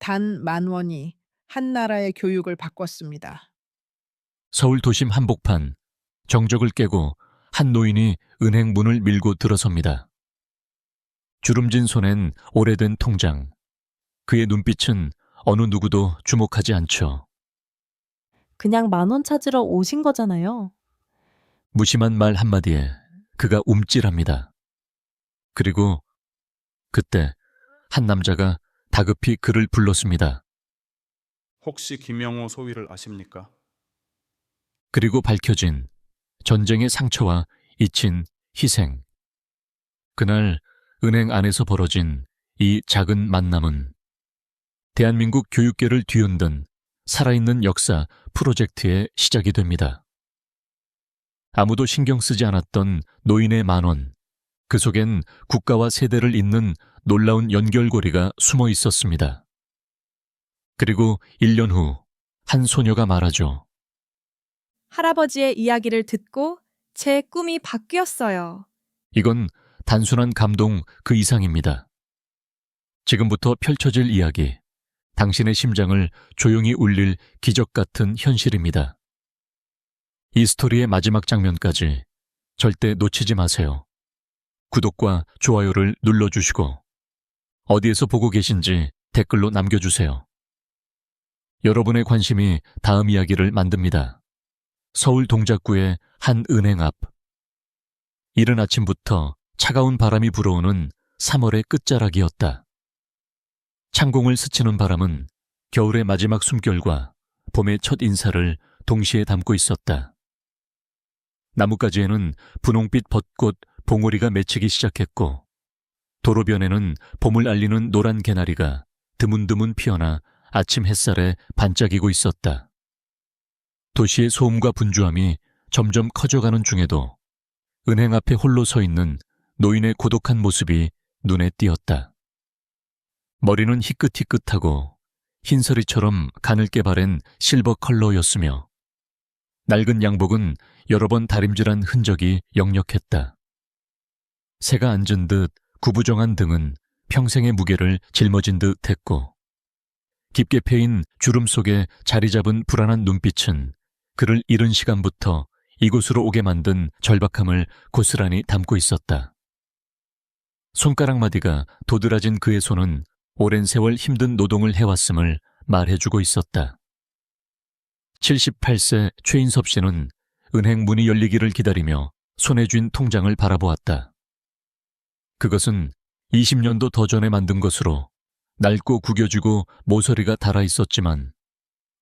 단 10,000원이 한 나라의 교육을 바꿨습니다. 서울 도심 한복판, 정적을 깨고 한 노인이 은행 문을 밀고 들어섭니다. 주름진 손엔 오래된 통장. 그의 눈빛은 어느 누구도 주목하지 않죠. 그냥 10,000원 찾으러 오신 거잖아요. 무심한 말 한마디에 그가 움찔합니다. 그리고 그때 한 남자가 다급히 그를 불렀습니다. 혹시 김영호 소위를 아십니까? 그리고 밝혀진 전쟁의 상처와 잊힌 희생. 그날 은행 안에서 벌어진 이 작은 만남은 대한민국 교육계를 뒤흔든 살아있는 역사 프로젝트의 시작이 됩니다. 아무도 신경 쓰지 않았던 노인의 10,000원. 그 속엔 국가와 세대를 잇는 놀라운 연결고리가 숨어 있었습니다. 그리고 1년 후 한 소녀가 말하죠. 할아버지의 이야기를 듣고 제 꿈이 바뀌었어요. 이건 단순한 감동 그 이상입니다. 지금부터 펼쳐질 이야기, 당신의 심장을 조용히 울릴 기적 같은 현실입니다. 이 스토리의 마지막 장면까지 절대 놓치지 마세요. 구독과 좋아요를 눌러주시고 어디에서 보고 계신지 댓글로 남겨주세요. 여러분의 관심이 다음 이야기를 만듭니다. 서울 동작구의 한 은행 앞. 이른 아침부터 차가운 바람이 불어오는 3월의 끝자락이었다. 창공을 스치는 바람은 겨울의 마지막 숨결과 봄의 첫 인사를 동시에 담고 있었다. 나뭇가지에는 분홍빛 벚꽃 봉오리가 맺히기 시작했고 도로변에는 봄을 알리는 노란 개나리가 드문드문 피어나 아침 햇살에 반짝이고 있었다. 도시의 소음과 분주함이 점점 커져가는 중에도 은행 앞에 홀로 서 있는 노인의 고독한 모습이 눈에 띄었다. 머리는 희끗희끗하고 흰서리처럼 가늘게 바랜 실버 컬러였으며 낡은 양복은 여러 번 다림질한 흔적이 역력했다. 새가 앉은 듯 구부정한 등은 평생의 무게를 짊어진 듯 했고 깊게 패인 주름 속에 자리 잡은 불안한 눈빛은 그를 이른 시간부터 이곳으로 오게 만든 절박함을 고스란히 담고 있었다. 손가락 마디가 도드라진 그의 손은 오랜 세월 힘든 노동을 해왔음을 말해주고 있었다. 78세 최인섭 씨는 은행 문이 열리기를 기다리며 손에 쥔 통장을 바라보았다. 그것은 20년도 더 전에 만든 것으로 낡고 구겨지고 모서리가 닳아 있었지만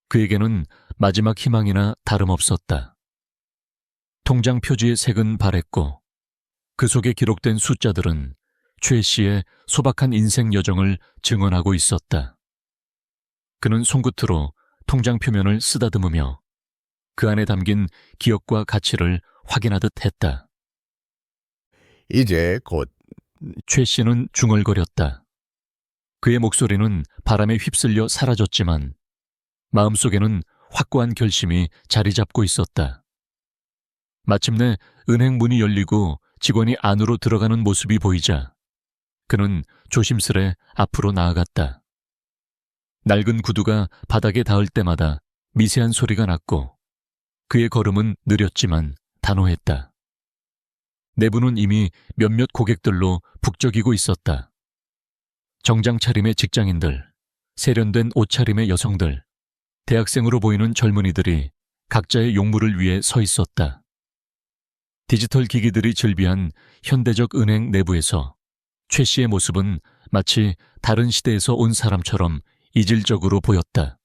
그에게는 마지막 희망이나 다름없었다. 통장 표지의 색은 바랬고 그 속에 기록된 숫자들은 최 씨의 소박한 인생 여정을 증언하고 있었다. 그는 손끝으로 통장 표면을 쓰다듬으며 그 안에 담긴 기억과 가치를 확인하듯 했다. 이제 곧 최 씨는 중얼거렸다. 그의 목소리는 바람에 휩쓸려 사라졌지만 마음속에는 확고한 결심이 자리 잡고 있었다. 마침내 은행 문이 열리고 직원이 안으로 들어가는 모습이 보이자 그는 조심스레 앞으로 나아갔다. 낡은 구두가 바닥에 닿을 때마다 미세한 소리가 났고 그의 걸음은 느렸지만 단호했다. 내부는 이미 몇몇 고객들로 북적이고 있었다. 정장 차림의 직장인들, 세련된 옷차림의 여성들, 대학생으로 보이는 젊은이들이 각자의 용무를 위해 서 있었다. 디지털 기기들이 즐비한 현대적 은행 내부에서 최 씨의 모습은 마치 다른 시대에서 온 사람처럼 이질적으로 보였다.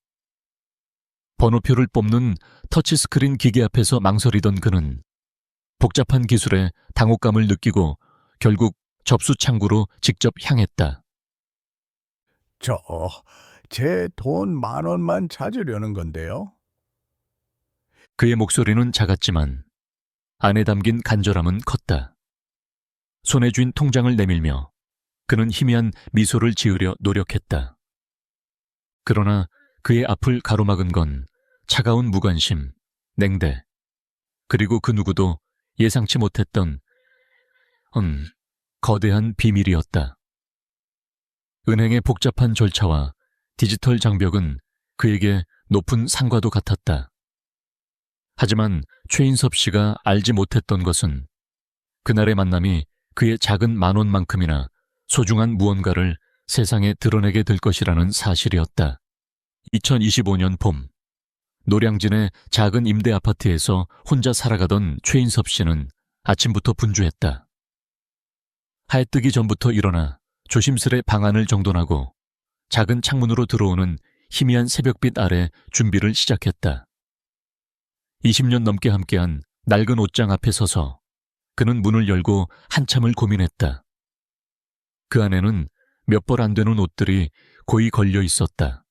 번호표를 뽑는 터치스크린 기계 앞에서 망설이던 그는 복잡한 기술에 당혹감을 느끼고 결국 접수 창구로 직접 향했다. 제 돈 10,000원만 찾으려는 건데요. 그의 목소리는 작았지만 안에 담긴 간절함은 컸다. 손에 쥔 통장을 내밀며 그는 희미한 미소를 지으려 노력했다. 그러나 그의 앞을 가로막은 건 차가운 무관심, 냉대, 그리고 그 누구도 예상치 못했던 거대한 비밀이었다. 은행의 복잡한 절차와 디지털 장벽은 그에게 높은 상과도 같았다. 하지만 최인섭 씨가 알지 못했던 것은 그날의 만남이 그의 작은 만원만큼이나 소중한 무언가를 세상에 드러내게 될 것이라는 사실이었다. 2025년 봄, 노량진의 작은 임대 아파트에서 혼자 살아가던 최인섭 씨는 아침부터 분주했다. 해 뜨기 전부터 일어나 조심스레 방안을 정돈하고 작은 창문으로 들어오는 희미한 새벽빛 아래 준비를 시작했다. 20년 넘게 함께한 낡은 옷장 앞에 서서 그는 문을 열고 한참을 고민했다. 그 안에는 몇 벌 안 되는 옷들이 고이 걸려 있었다.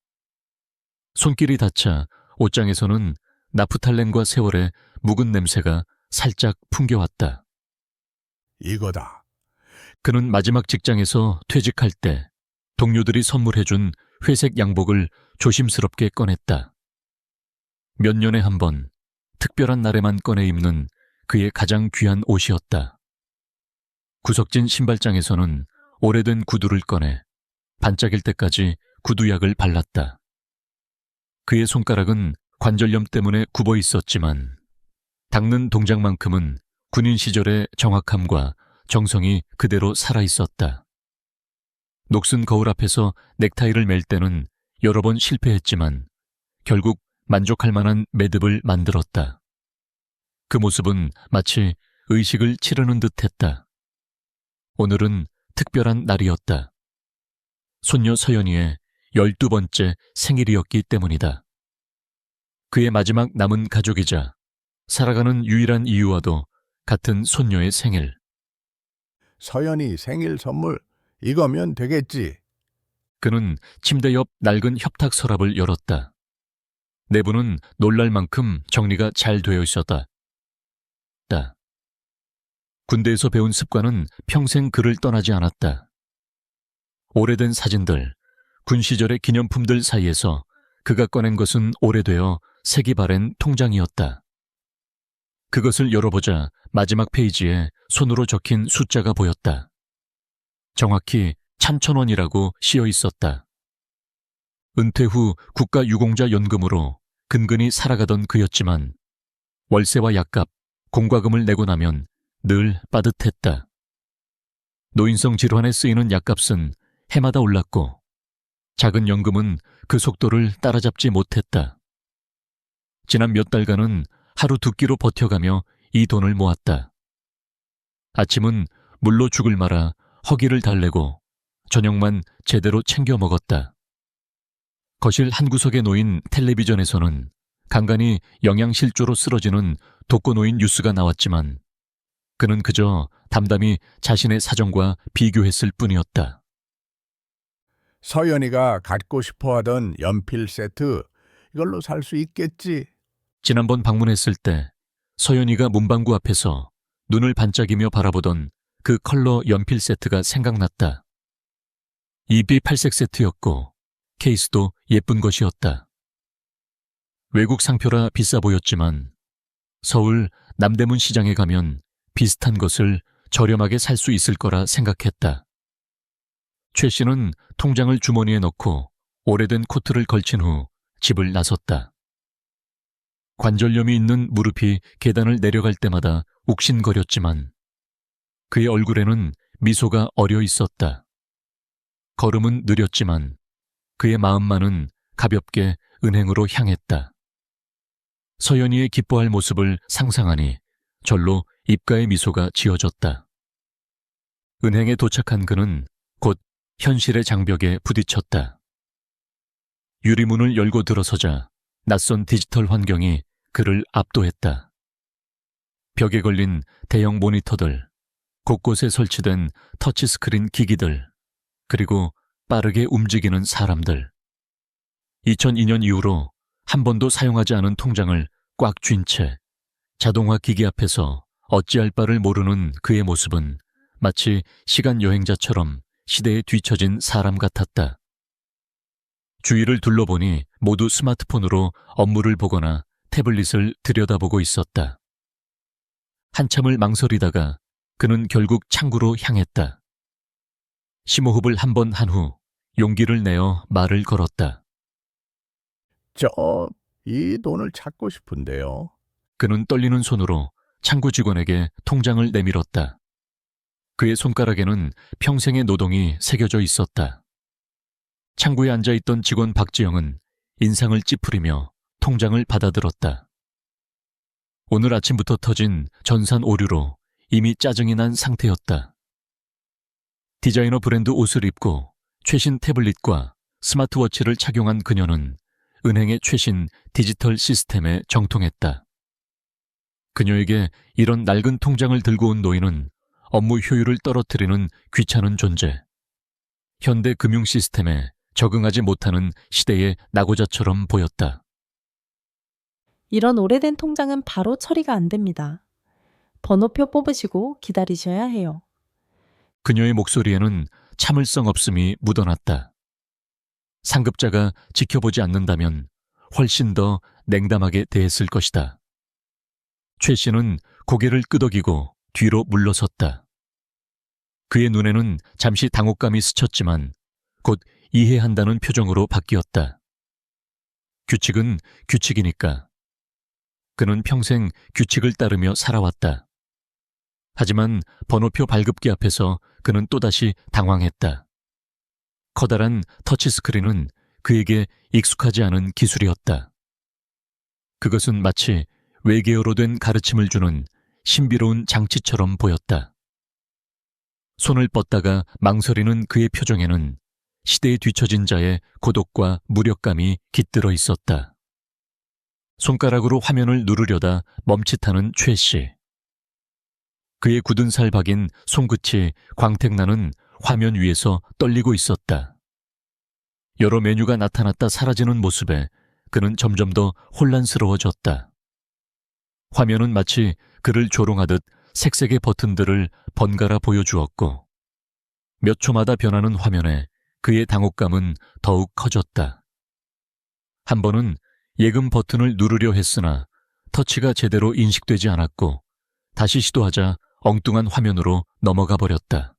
손길이 닿자 옷장에서는 나프탈렌과 세월의 묵은 냄새가 살짝 풍겨왔다. 이거다. 그는 마지막 직장에서 퇴직할 때 동료들이 선물해준 회색 양복을 조심스럽게 꺼냈다. 몇 년에 한 번 특별한 날에만 꺼내 입는 그의 가장 귀한 옷이었다. 구석진 신발장에서는 오래된 구두를 꺼내 반짝일 때까지 구두약을 발랐다. 그의 손가락은 관절염 때문에 굽어 있었지만 닦는 동작만큼은 군인 시절의 정확함과 정성이 그대로 살아있었다. 녹슨 거울 앞에서 넥타이를 맬 때는 여러 번 실패했지만 결국 만족할 만한 매듭을 만들었다. 그 모습은 마치 의식을 치르는 듯했다. 오늘은 특별한 날이었다. 손녀 서연이의 12번째 생일이었기 때문이다. 그의 마지막 남은 가족이자 살아가는 유일한 이유와도 같은 손녀의 생일. 서연이 생일 선물 이거면 되겠지. 그는 침대 옆 낡은 협탁 서랍을 열었다. 내부는 놀랄 만큼 정리가 잘 되어 있었다. 군대에서 배운 습관은 평생 그를 떠나지 않았다. 오래된 사진들, 군 시절의 기념품들 사이에서 그가 꺼낸 것은 오래되어 색이 바랜 통장이었다. 그것을 열어보자 마지막 페이지에 손으로 적힌 숫자가 보였다. 정확히 1,000원이라고 씌어 있었다. 은퇴 후 국가유공자 연금으로 근근히 살아가던 그였지만 월세와 약값, 공과금을 내고 나면 늘 빠듯했다. 노인성 질환에 쓰이는 약값은 해마다 올랐고 작은 연금은 그 속도를 따라잡지 못했다. 지난 몇 달간은 하루 두 끼로 버텨가며 이 돈을 모았다. 아침은 물로 죽을 말아 허기를 달래고 저녁만 제대로 챙겨 먹었다. 거실 한 구석에 놓인 텔레비전에서는 간간히 영양실조로 쓰러지는 독거노인 뉴스가 나왔지만 그는 그저 담담히 자신의 사정과 비교했을 뿐이었다. 서연이가 갖고 싶어하던 연필 세트 이걸로 살 수 있겠지. 지난번 방문했을 때 서연이가 문방구 앞에서 눈을 반짝이며 바라보던 그 컬러 연필 세트가 생각났다. 잎이 팔색 세트였고 케이스도 예쁜 것이었다. 외국 상표라 비싸 보였지만 서울 남대문 시장에 가면 비슷한 것을 저렴하게 살 수 있을 거라 생각했다. 최 씨는 통장을 주머니에 넣고 오래된 코트를 걸친 후 집을 나섰다. 관절염이 있는 무릎이 계단을 내려갈 때마다 욱신거렸지만 그의 얼굴에는 미소가 어려 있었다. 걸음은 느렸지만 그의 마음만은 가볍게 은행으로 향했다. 서연이의 기뻐할 모습을 상상하니 절로 입가에 미소가 지어졌다. 은행에 도착한 그는 곧 현실의 장벽에 부딪혔다. 유리문을 열고 들어서자 낯선 디지털 환경이 그를 압도했다. 벽에 걸린 대형 모니터들, 곳곳에 설치된 터치스크린 기기들, 그리고 빠르게 움직이는 사람들. 2002년 이후로 한 번도 사용하지 않은 통장을 꽉 쥔 채 자동화 기기 앞에서 어찌할 바를 모르는 그의 모습은 마치 시간 여행자처럼 시대에 뒤처진 사람 같았다. 주위를 둘러보니 모두 스마트폰으로 업무를 보거나 태블릿을 들여다보고 있었다. 한참을 망설이다가 그는 결국 창구로 향했다. 심호흡을 한 번 한 후 용기를 내어 말을 걸었다. 이 돈을 찾고 싶은데요. 그는 떨리는 손으로 창구 직원에게 통장을 내밀었다. 그의 손가락에는 평생의 노동이 새겨져 있었다. 창구에 앉아있던 직원 박지영은 인상을 찌푸리며 통장을 받아들었다. 오늘 아침부터 터진 전산 오류로 이미 짜증이 난 상태였다. 디자이너 브랜드 옷을 입고 최신 태블릿과 스마트워치를 착용한 그녀는 은행의 최신 디지털 시스템에 정통했다. 그녀에게 이런 낡은 통장을 들고 온 노인은 업무 효율을 떨어뜨리는 귀찮은 존재, 현대 금융 시스템에 적응하지 못하는 시대의 낙오자처럼 보였다. 이런 오래된 통장은 바로 처리가 안 됩니다. 번호표 뽑으시고 기다리셔야 해요. 그녀의 목소리에는 참을성 없음이 묻어났다. 상급자가 지켜보지 않는다면 훨씬 더 냉담하게 대했을 것이다. 최 씨는 고개를 끄덕이고 뒤로 물러섰다. 그의 눈에는 잠시 당혹감이 스쳤지만 곧 이해한다는 표정으로 바뀌었다. 규칙은 규칙이니까. 그는 평생 규칙을 따르며 살아왔다. 하지만 번호표 발급기 앞에서 그는 또다시 당황했다. 커다란 터치스크린은 그에게 익숙하지 않은 기술이었다. 그것은 마치 외계어로 된 가르침을 주는 신비로운 장치처럼 보였다. 손을 뻗다가 망설이는 그의 표정에는 시대에 뒤처진 자의 고독과 무력감이 깃들어 있었다. 손가락으로 화면을 누르려다 멈칫하는 최 씨. 그의 굳은 살 박인 손끝이 광택나는 화면 위에서 떨리고 있었다. 여러 메뉴가 나타났다 사라지는 모습에 그는 점점 더 혼란스러워졌다. 화면은 마치 그를 조롱하듯 색색의 버튼들을 번갈아 보여주었고 몇 초마다 변하는 화면에 그의 당혹감은 더욱 커졌다. 한 번은 예금 버튼을 누르려 했으나 터치가 제대로 인식되지 않았고 다시 시도하자 엉뚱한 화면으로 넘어가 버렸다.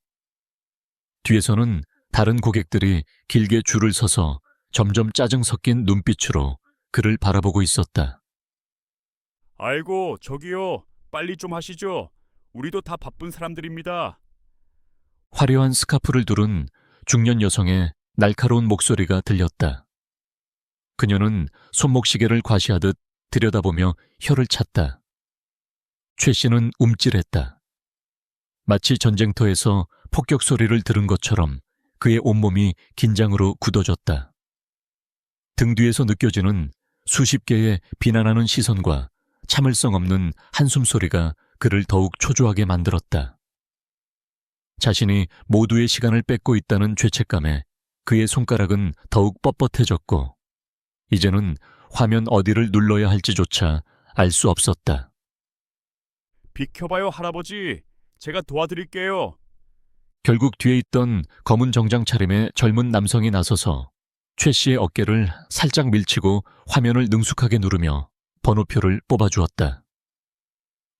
뒤에서는 다른 고객들이 길게 줄을 서서 점점 짜증 섞인 눈빛으로 그를 바라보고 있었다. 아이고, 저기요. 빨리 좀 하시죠. 우리도 다 바쁜 사람들입니다. 화려한 스카프를 두른 중년 여성의 날카로운 목소리가 들렸다. 그녀는 손목시계를 과시하듯 들여다보며 혀를 찼다. 최 씨는 움찔했다. 마치 전쟁터에서 폭격 소리를 들은 것처럼 그의 온몸이 긴장으로 굳어졌다. 등 뒤에서 느껴지는 수십 개의 비난하는 시선과 참을성 없는 한숨 소리가 그를 더욱 초조하게 만들었다. 자신이 모두의 시간을 뺏고 있다는 죄책감에 그의 손가락은 더욱 뻣뻣해졌고 이제는 화면 어디를 눌러야 할지조차 알 수 없었다. 비켜봐요, 할아버지. 제가 도와드릴게요. 결국 뒤에 있던 검은 정장 차림의 젊은 남성이 나서서 최 씨의 어깨를 살짝 밀치고 화면을 능숙하게 누르며 번호표를 뽑아주었다.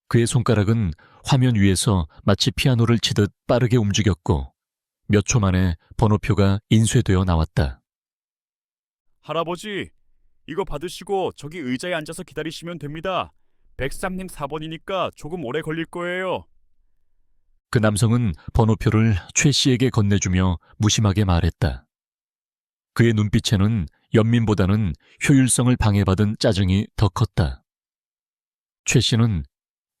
그의 손가락은 화면 위에서 마치 피아노를 치듯 빠르게 움직였고 몇 초 만에 번호표가 인쇄되어 나왔다. 할아버지, 이거 받으시고 저기 의자에 앉아서 기다리시면 됩니다. 103님 4번이니까 조금 오래 걸릴 거예요. 그 남성은 번호표를 최 씨에게 건네주며 무심하게 말했다. 그의 눈빛에는 연민보다는 효율성을 방해받은 짜증이 더 컸다. 최 씨는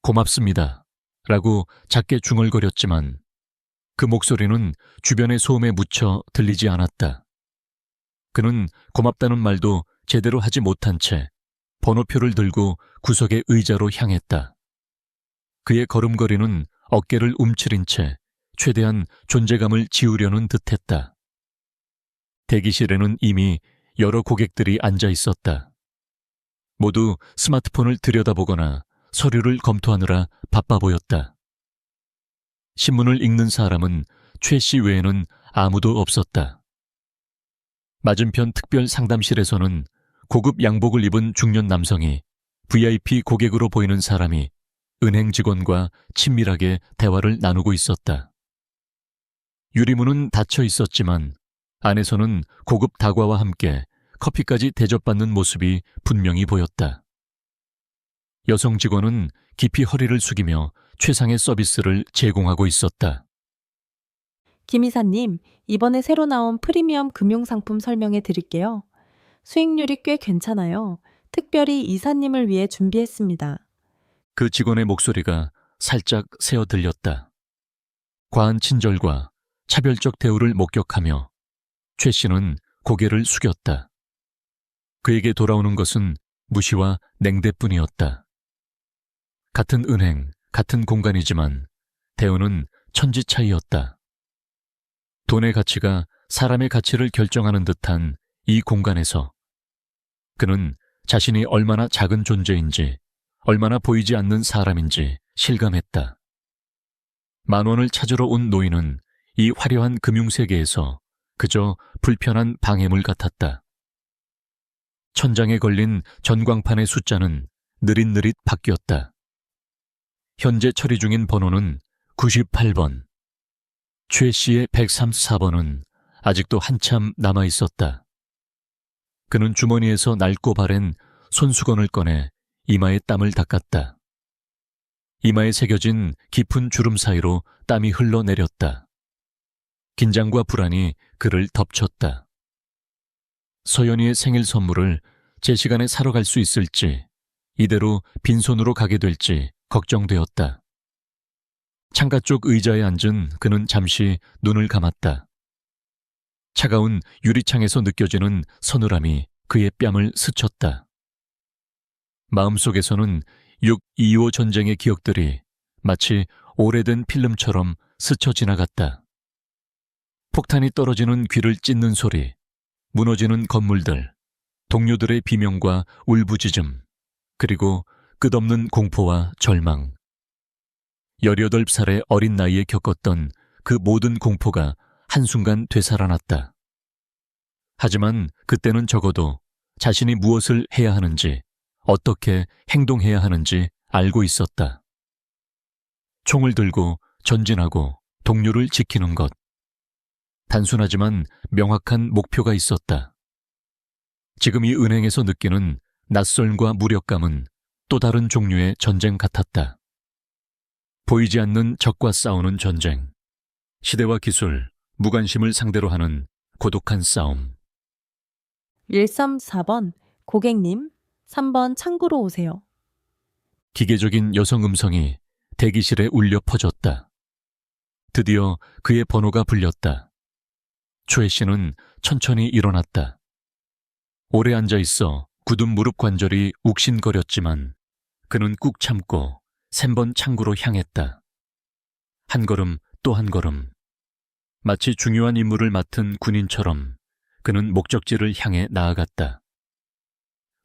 고맙습니다 라고 작게 중얼거렸지만 그 목소리는 주변의 소음에 묻혀 들리지 않았다. 그는 고맙다는 말도 제대로 하지 못한 채 번호표를 들고 구석의 의자로 향했다. 그의 걸음걸이는 어깨를 움츠린 채 최대한 존재감을 지우려는 듯했다. 대기실에는 이미 여러 고객들이 앉아 있었다. 모두 스마트폰을 들여다보거나 서류를 검토하느라 바빠 보였다. 신문을 읽는 사람은 최 씨 외에는 아무도 없었다. 맞은편 특별 상담실에서는 고급 양복을 입은 중년 남성이 VIP 고객으로 보이는 사람이 은행 직원과 친밀하게 대화를 나누고 있었다. 유리문은 닫혀 있었지만 안에서는 고급 다과와 함께 커피까지 대접받는 모습이 분명히 보였다. 여성 직원은 깊이 허리를 숙이며 최상의 서비스를 제공하고 있었다. 김 이사님, 이번에 새로 나온 프리미엄 금융상품 설명해 드릴게요. 수익률이 꽤 괜찮아요. 특별히 이사님을 위해 준비했습니다. 그 직원의 목소리가 살짝 새어 들렸다. 과한 친절과 차별적 대우를 목격하며 최 씨는 고개를 숙였다. 그에게 돌아오는 것은 무시와 냉대뿐이었다. 같은 은행, 같은 공간이지만 대우는 천지 차이였다. 돈의 가치가 사람의 가치를 결정하는 듯한 이 공간에서 그는 자신이 얼마나 작은 존재인지, 얼마나 보이지 않는 사람인지 실감했다. 10,000원을 찾으러 온 노인은 이 화려한 금융세계에서 그저 불편한 방해물 같았다. 천장에 걸린 전광판의 숫자는 느릿느릿 바뀌었다. 현재 처리 중인 번호는 98번. 최 씨의 134번은 아직도 한참 남아 있었다. 그는 주머니에서 낡고 바랜 손수건을 꺼내 이마에 땀을 닦았다. 이마에 새겨진 깊은 주름 사이로 땀이 흘러내렸다. 긴장과 불안이 그를 덮쳤다. 서연이의 생일 선물을 제 시간에 사러 갈 수 있을지, 이대로 빈손으로 가게 될지 걱정되었다. 창가 쪽 의자에 앉은 그는 잠시 눈을 감았다. 차가운 유리창에서 느껴지는 서늘함이 그의 뺨을 스쳤다. 마음속에서는 6.25 전쟁의 기억들이 마치 오래된 필름처럼 스쳐 지나갔다. 폭탄이 떨어지는 귀를 찢는 소리, 무너지는 건물들, 동료들의 비명과 울부짖음, 그리고 끝없는 공포와 절망. 18살의 어린 나이에 겪었던 그 모든 공포가 한순간 되살아났다. 하지만 그때는 적어도 자신이 무엇을 해야 하는지, 어떻게 행동해야 하는지 알고 있었다. 총을 들고 전진하고 동료를 지키는 것. 단순하지만 명확한 목표가 있었다. 지금 이 은행에서 느끼는 낯설과 무력감은 또 다른 종류의 전쟁 같았다. 보이지 않는 적과 싸우는 전쟁. 시대와 기술, 무관심을 상대로 하는 고독한 싸움. 134번, 고객님, 3번 창구로 오세요. 기계적인 여성 음성이 대기실에 울려 퍼졌다. 드디어 그의 번호가 불렸다. 최 씨는 천천히 일어났다. 오래 앉아 있어 굳은 무릎 관절이 욱신거렸지만 그는 꾹 참고 3번 창구로 향했다. 한 걸음 또 한 걸음. 마치 중요한 임무를 맡은 군인처럼 그는 목적지를 향해 나아갔다.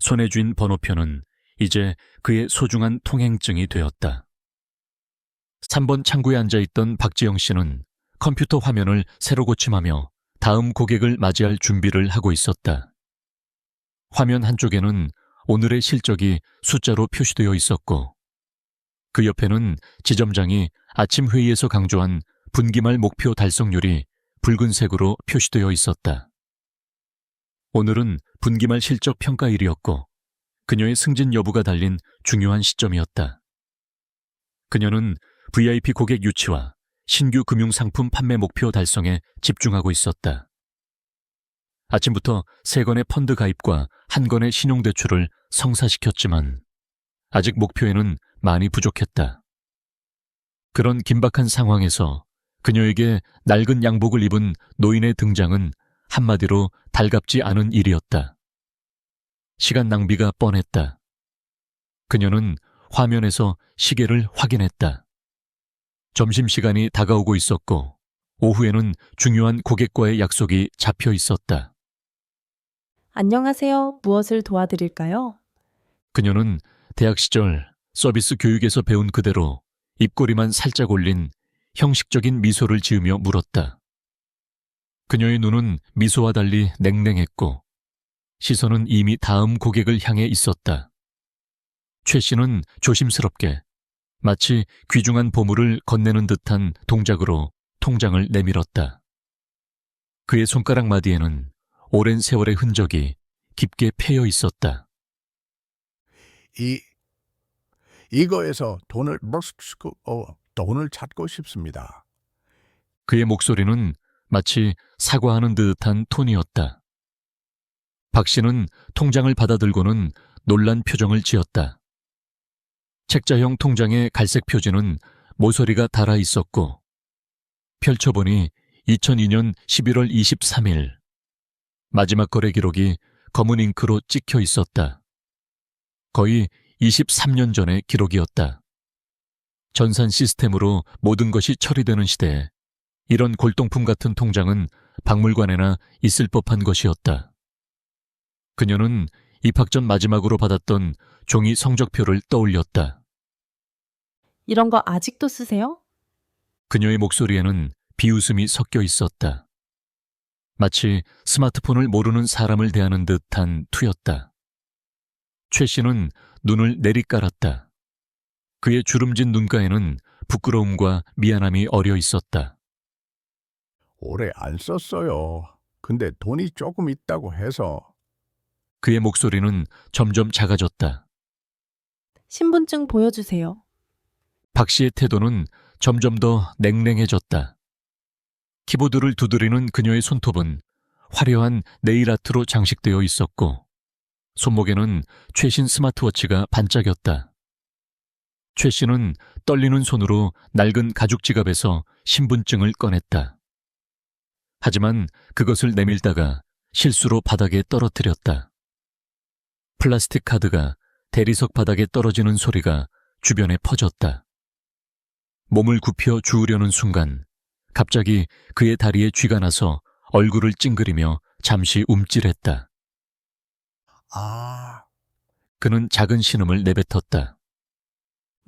손에 쥔 번호표는 이제 그의 소중한 통행증이 되었다. 3번 창구에 앉아있던 박지영 씨는 컴퓨터 화면을 새로 고침하며 다음 고객을 맞이할 준비를 하고 있었다. 화면 한쪽에는 오늘의 실적이 숫자로 표시되어 있었고 그 옆에는 지점장이 아침 회의에서 강조한 분기말 목표 달성률이 붉은색으로 표시되어 있었다. 오늘은 분기말 실적 평가일이었고 그녀의 승진 여부가 달린 중요한 시점이었다. 그녀는 VIP 고객 유치와 신규 금융상품 판매 목표 달성에 집중하고 있었다. 아침부터 3건의 펀드 가입과 1건의 신용대출을 성사시켰지만 아직 목표에는 많이 부족했다. 그런 긴박한 상황에서 그녀에게 낡은 양복을 입은 노인의 등장은 한마디로 달갑지 않은 일이었다. 시간 낭비가 뻔했다. 그녀는 화면에서 시계를 확인했다. 점심시간이 다가오고 있었고 오후에는 중요한 고객과의 약속이 잡혀 있었다. 안녕하세요. 무엇을 도와드릴까요? 그녀는 대학 시절 서비스 교육에서 배운 그대로 입꼬리만 살짝 올린 형식적인 미소를 지으며 물었다. 그녀의 눈은 미소와 달리 냉랭했고 시선은 이미 다음 고객을 향해 있었다. 최 씨는 조심스럽게 마치 귀중한 보물을 건네는 듯한 동작으로 통장을 내밀었다. 그의 손가락 마디에는 오랜 세월의 흔적이 깊게 패여 있었다. 이거에서 돈을 찾고 싶습니다. 그의 목소리는 마치 사과하는 듯한 톤이었다. 박 씨는 통장을 받아들고는 놀란 표정을 지었다. 책자형 통장의 갈색 표지는 모서리가 달아 있었고 펼쳐보니 2002년 11월 23일 마지막 거래 기록이 검은 잉크로 찍혀 있었다. 거의 23년 전의 기록이었다. 전산 시스템으로 모든 것이 처리되는 시대에 이런 골동품 같은 통장은 박물관에나 있을 법한 것이었다. 그녀는 입학 전 마지막으로 받았던 종이 성적표를 떠올렸다. 이런 거 아직도 쓰세요? 그녀의 목소리에는 비웃음이 섞여 있었다. 마치 스마트폰을 모르는 사람을 대하는 듯한 투였다. 최 씨는 눈을 내리깔았다. 그의 주름진 눈가에는 부끄러움과 미안함이 어려 있었다. 오래 안 썼어요. 근데 돈이 조금 있다고 해서. 그의 목소리는 점점 작아졌다. 신분증 보여주세요. 박 씨의 태도는 점점 더 냉랭해졌다. 키보드를 두드리는 그녀의 손톱은 화려한 네일아트로 장식되어 있었고 손목에는 최신 스마트워치가 반짝였다. 최 씨는 떨리는 손으로 낡은 가죽 지갑에서 신분증을 꺼냈다. 하지만 그것을 내밀다가 실수로 바닥에 떨어뜨렸다. 플라스틱 카드가 대리석 바닥에 떨어지는 소리가 주변에 퍼졌다. 몸을 굽혀 주우려는 순간 갑자기 그의 다리에 쥐가 나서 얼굴을 찡그리며 잠시 움찔했다. 그는 작은 신음을 내뱉었다.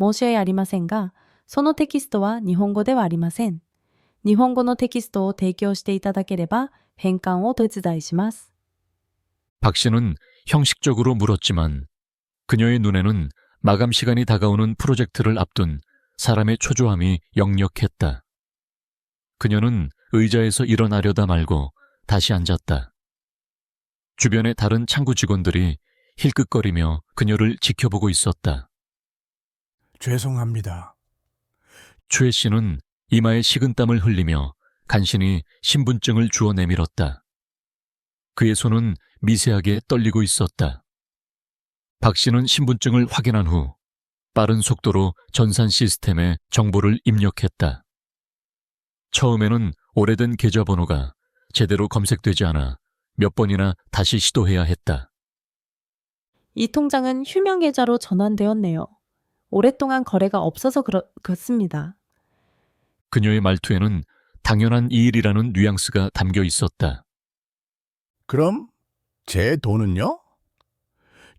申し訳ありませんが、そのテキストは日本語ではありません。日本語のテキストを提供していただければ返還をお手伝いします。 박 씨는 형식적으로 물었지만 그녀의 눈에는 마감 시간이 다가오는 프로젝트를 앞둔 사람의 초조함이 역력했다. 그녀는 의자에서 일어나려다 말고 다시 앉았다. 주변의 다른 창구 직원들이 힐끗거리며 그녀를 지켜보고 있었다. 죄송합니다. 최 씨는 이마에 식은땀을 흘리며 간신히 신분증을 주워 내밀었다. 그의 손은 미세하게 떨리고 있었다. 박 씨는 신분증을 확인한 후 빠른 속도로 전산 시스템에 정보를 입력했다. 처음에는 오래된 계좌번호가 제대로 검색되지 않아 몇 번이나 다시 시도해야 했다. 이 통장은 휴명 계좌로 전환되었네요. 오랫동안 거래가 없어서 그렇습니다. 그녀의 말투에는 당연한 이 일이라는 뉘앙스가 담겨 있었다. 그럼 제 돈은요?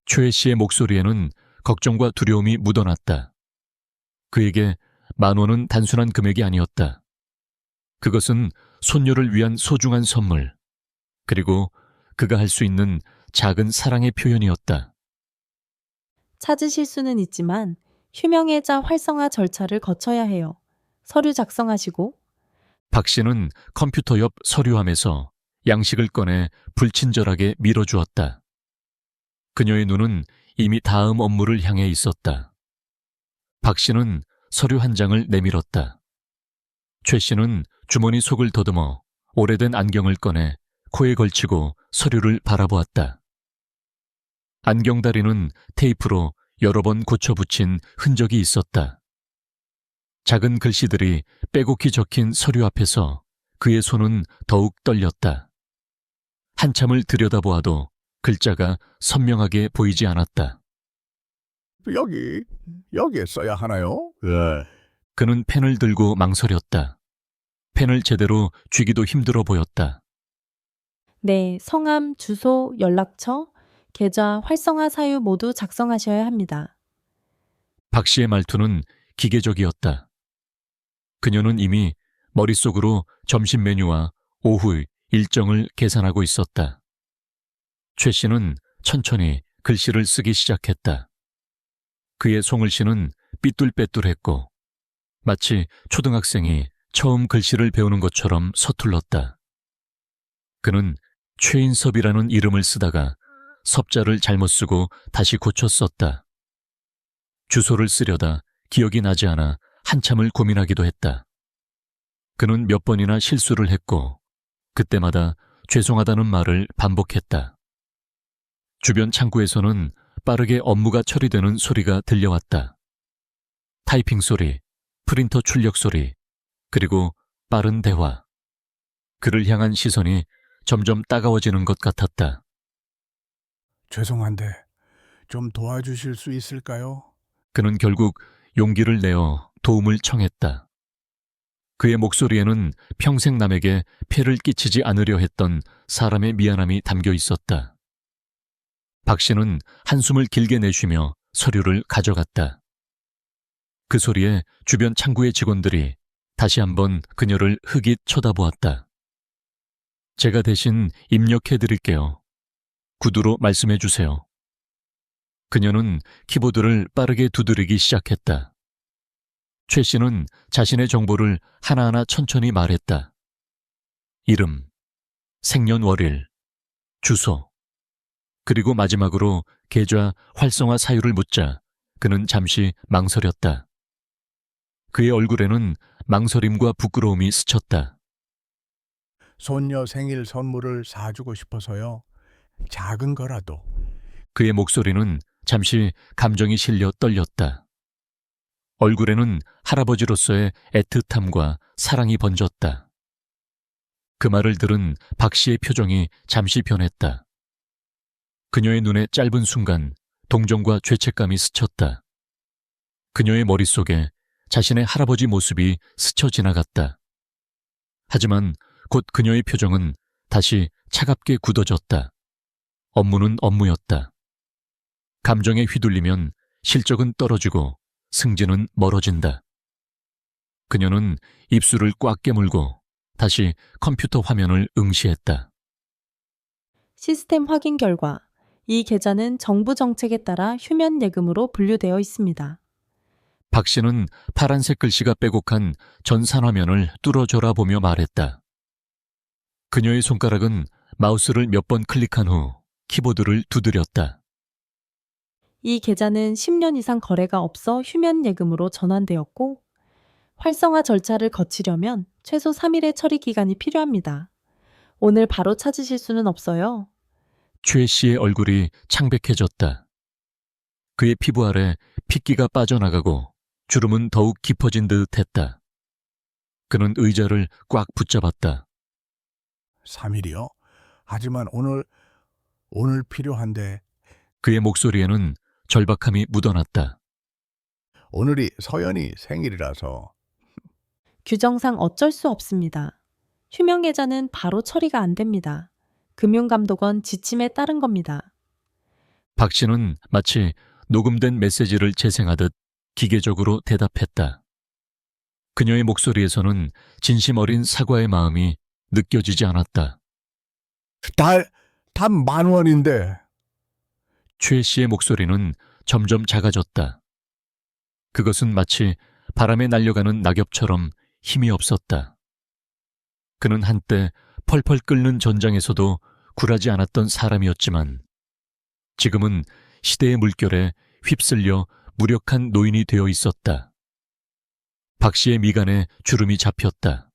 최 씨의 목소리에는 걱정과 두려움이 묻어났다. 그에게 10,000원은 단순한 금액이 아니었다. 그것은 손녀를 위한 소중한 선물, 그리고 그가 할 수 있는 작은 사랑의 표현이었다. 찾으실 수는 있지만 휴명계좌 활성화 절차를 거쳐야 해요. 서류 작성하시고. 박 씨는 컴퓨터 옆 서류함에서 양식을 꺼내 불친절하게 밀어주었다. 그녀의 눈은 이미 다음 업무를 향해 있었다. 박 씨는 서류 한 장을 내밀었다. 최 씨는 주머니 속을 더듬어 오래된 안경을 꺼내 코에 걸치고 서류를 바라보았다. 안경다리는 테이프로 여러 번 고쳐붙인 흔적이 있었다. 작은 글씨들이 빼곡히 적힌 서류 앞에서 그의 손은 더욱 떨렸다. 한참을 들여다보아도 글자가 선명하게 보이지 않았다. 여기에 써야 하나요? 네. 그는 펜을 들고 망설였다. 펜을 제대로 쥐기도 힘들어 보였다. 네, 성함, 주소, 연락처, 계좌, 활성화 사유 모두 작성하셔야 합니다. 박 씨의 말투는 기계적이었다. 그녀는 이미 머릿속으로 점심 메뉴와 오후 일정을 계산하고 있었다. 최 씨는 천천히 글씨를 쓰기 시작했다. 그의 송글씨는 삐뚤빼뚤했고 마치 초등학생이 처음 글씨를 배우는 것처럼 서툴렀다. 그는 최인섭이라는 이름을 쓰다가 섭자를 잘못 쓰고 다시 고쳐 썼다. 주소를 쓰려다 기억이 나지 않아 한참을 고민하기도 했다. 그는 몇 번이나 실수를 했고 그때마다 죄송하다는 말을 반복했다. 주변 창구에서는 빠르게 업무가 처리되는 소리가 들려왔다. 타이핑 소리, 프린터 출력 소리, 그리고 빠른 대화. 그를 향한 시선이 점점 따가워지는 것 같았다. 죄송한데 좀 도와주실 수 있을까요? 그는 결국 용기를 내어 도움을 청했다. 그의 목소리에는 평생 남에게 폐를 끼치지 않으려 했던 사람의 미안함이 담겨 있었다. 박 씨는 한숨을 길게 내쉬며 서류를 가져갔다. 그 소리에 주변 창구의 직원들이 다시 한번 그녀를 흐깃 쳐다보았다. 제가 대신 입력해드릴게요. 구두로 말씀해주세요. 그녀는 키보드를 빠르게 두드리기 시작했다. 최 씨는 자신의 정보를 하나하나 천천히 말했다. 이름, 생년월일, 주소, 그리고 마지막으로 계좌 활성화 사유를 묻자 그는 잠시 망설였다. 그의 얼굴에는 망설임과 부끄러움이 스쳤다. 손녀 생일 선물을 사주고 싶어서요. 작은 거라도. 그의 목소리는 잠시 감정이 실려 떨렸다. 얼굴에는 할아버지로서의 애틋함과 사랑이 번졌다. 그 말을 들은 박 씨의 표정이 잠시 변했다. 그녀의 눈에 짧은 순간 동정과 죄책감이 스쳤다. 그녀의 머릿속에 자신의 할아버지 모습이 스쳐 지나갔다. 하지만 곧 그녀의 표정은 다시 차갑게 굳어졌다. 업무는 업무였다. 감정에 휘둘리면 실적은 떨어지고 승진은 멀어진다. 그녀는 입술을 꽉 깨물고 다시 컴퓨터 화면을 응시했다. 시스템 확인 결과 이 계좌는 정부 정책에 따라 휴면 예금으로 분류되어 있습니다. 박 씨는 파란색 글씨가 빼곡한 전산 화면을 뚫어져라 보며 말했다. 그녀의 손가락은 마우스를 몇 번 클릭한 후 키보드를 두드렸다. 이 계좌는 10년 이상 거래가 없어 휴면 예금으로 전환되었고 활성화 절차를 거치려면 최소 3일의 처리 기간이 필요합니다. 오늘 바로 찾으실 수는 없어요. 최 씨의 얼굴이 창백해졌다. 그의 피부 아래 핏기가 빠져나가고 주름은 더욱 깊어진 듯 했다. 그는 의자를 꽉 붙잡았다. 3일이요? 하지만 오늘 필요한데. 그의 목소리에는 절박함이 묻어났다. 오늘이 서연이 생일이라서. 규정상 어쩔 수 없습니다. 휴면 계좌는 바로 처리가 안 됩니다. 금융감독원 지침에 따른 겁니다. 박 씨는 마치 녹음된 메시지를 재생하듯 기계적으로 대답했다. 그녀의 목소리에서는 진심 어린 사과의 마음이 느껴지지 않았다. 단 10,000원인데. 최 씨의 목소리는 점점 작아졌다. 그것은 마치 바람에 날려가는 낙엽처럼 힘이 없었다. 그는 한때 펄펄 끓는 전장에서도 굴하지 않았던 사람이었지만 지금은 시대의 물결에 휩쓸려 무력한 노인이 되어 있었다. 박 씨의 미간에 주름이 잡혔다.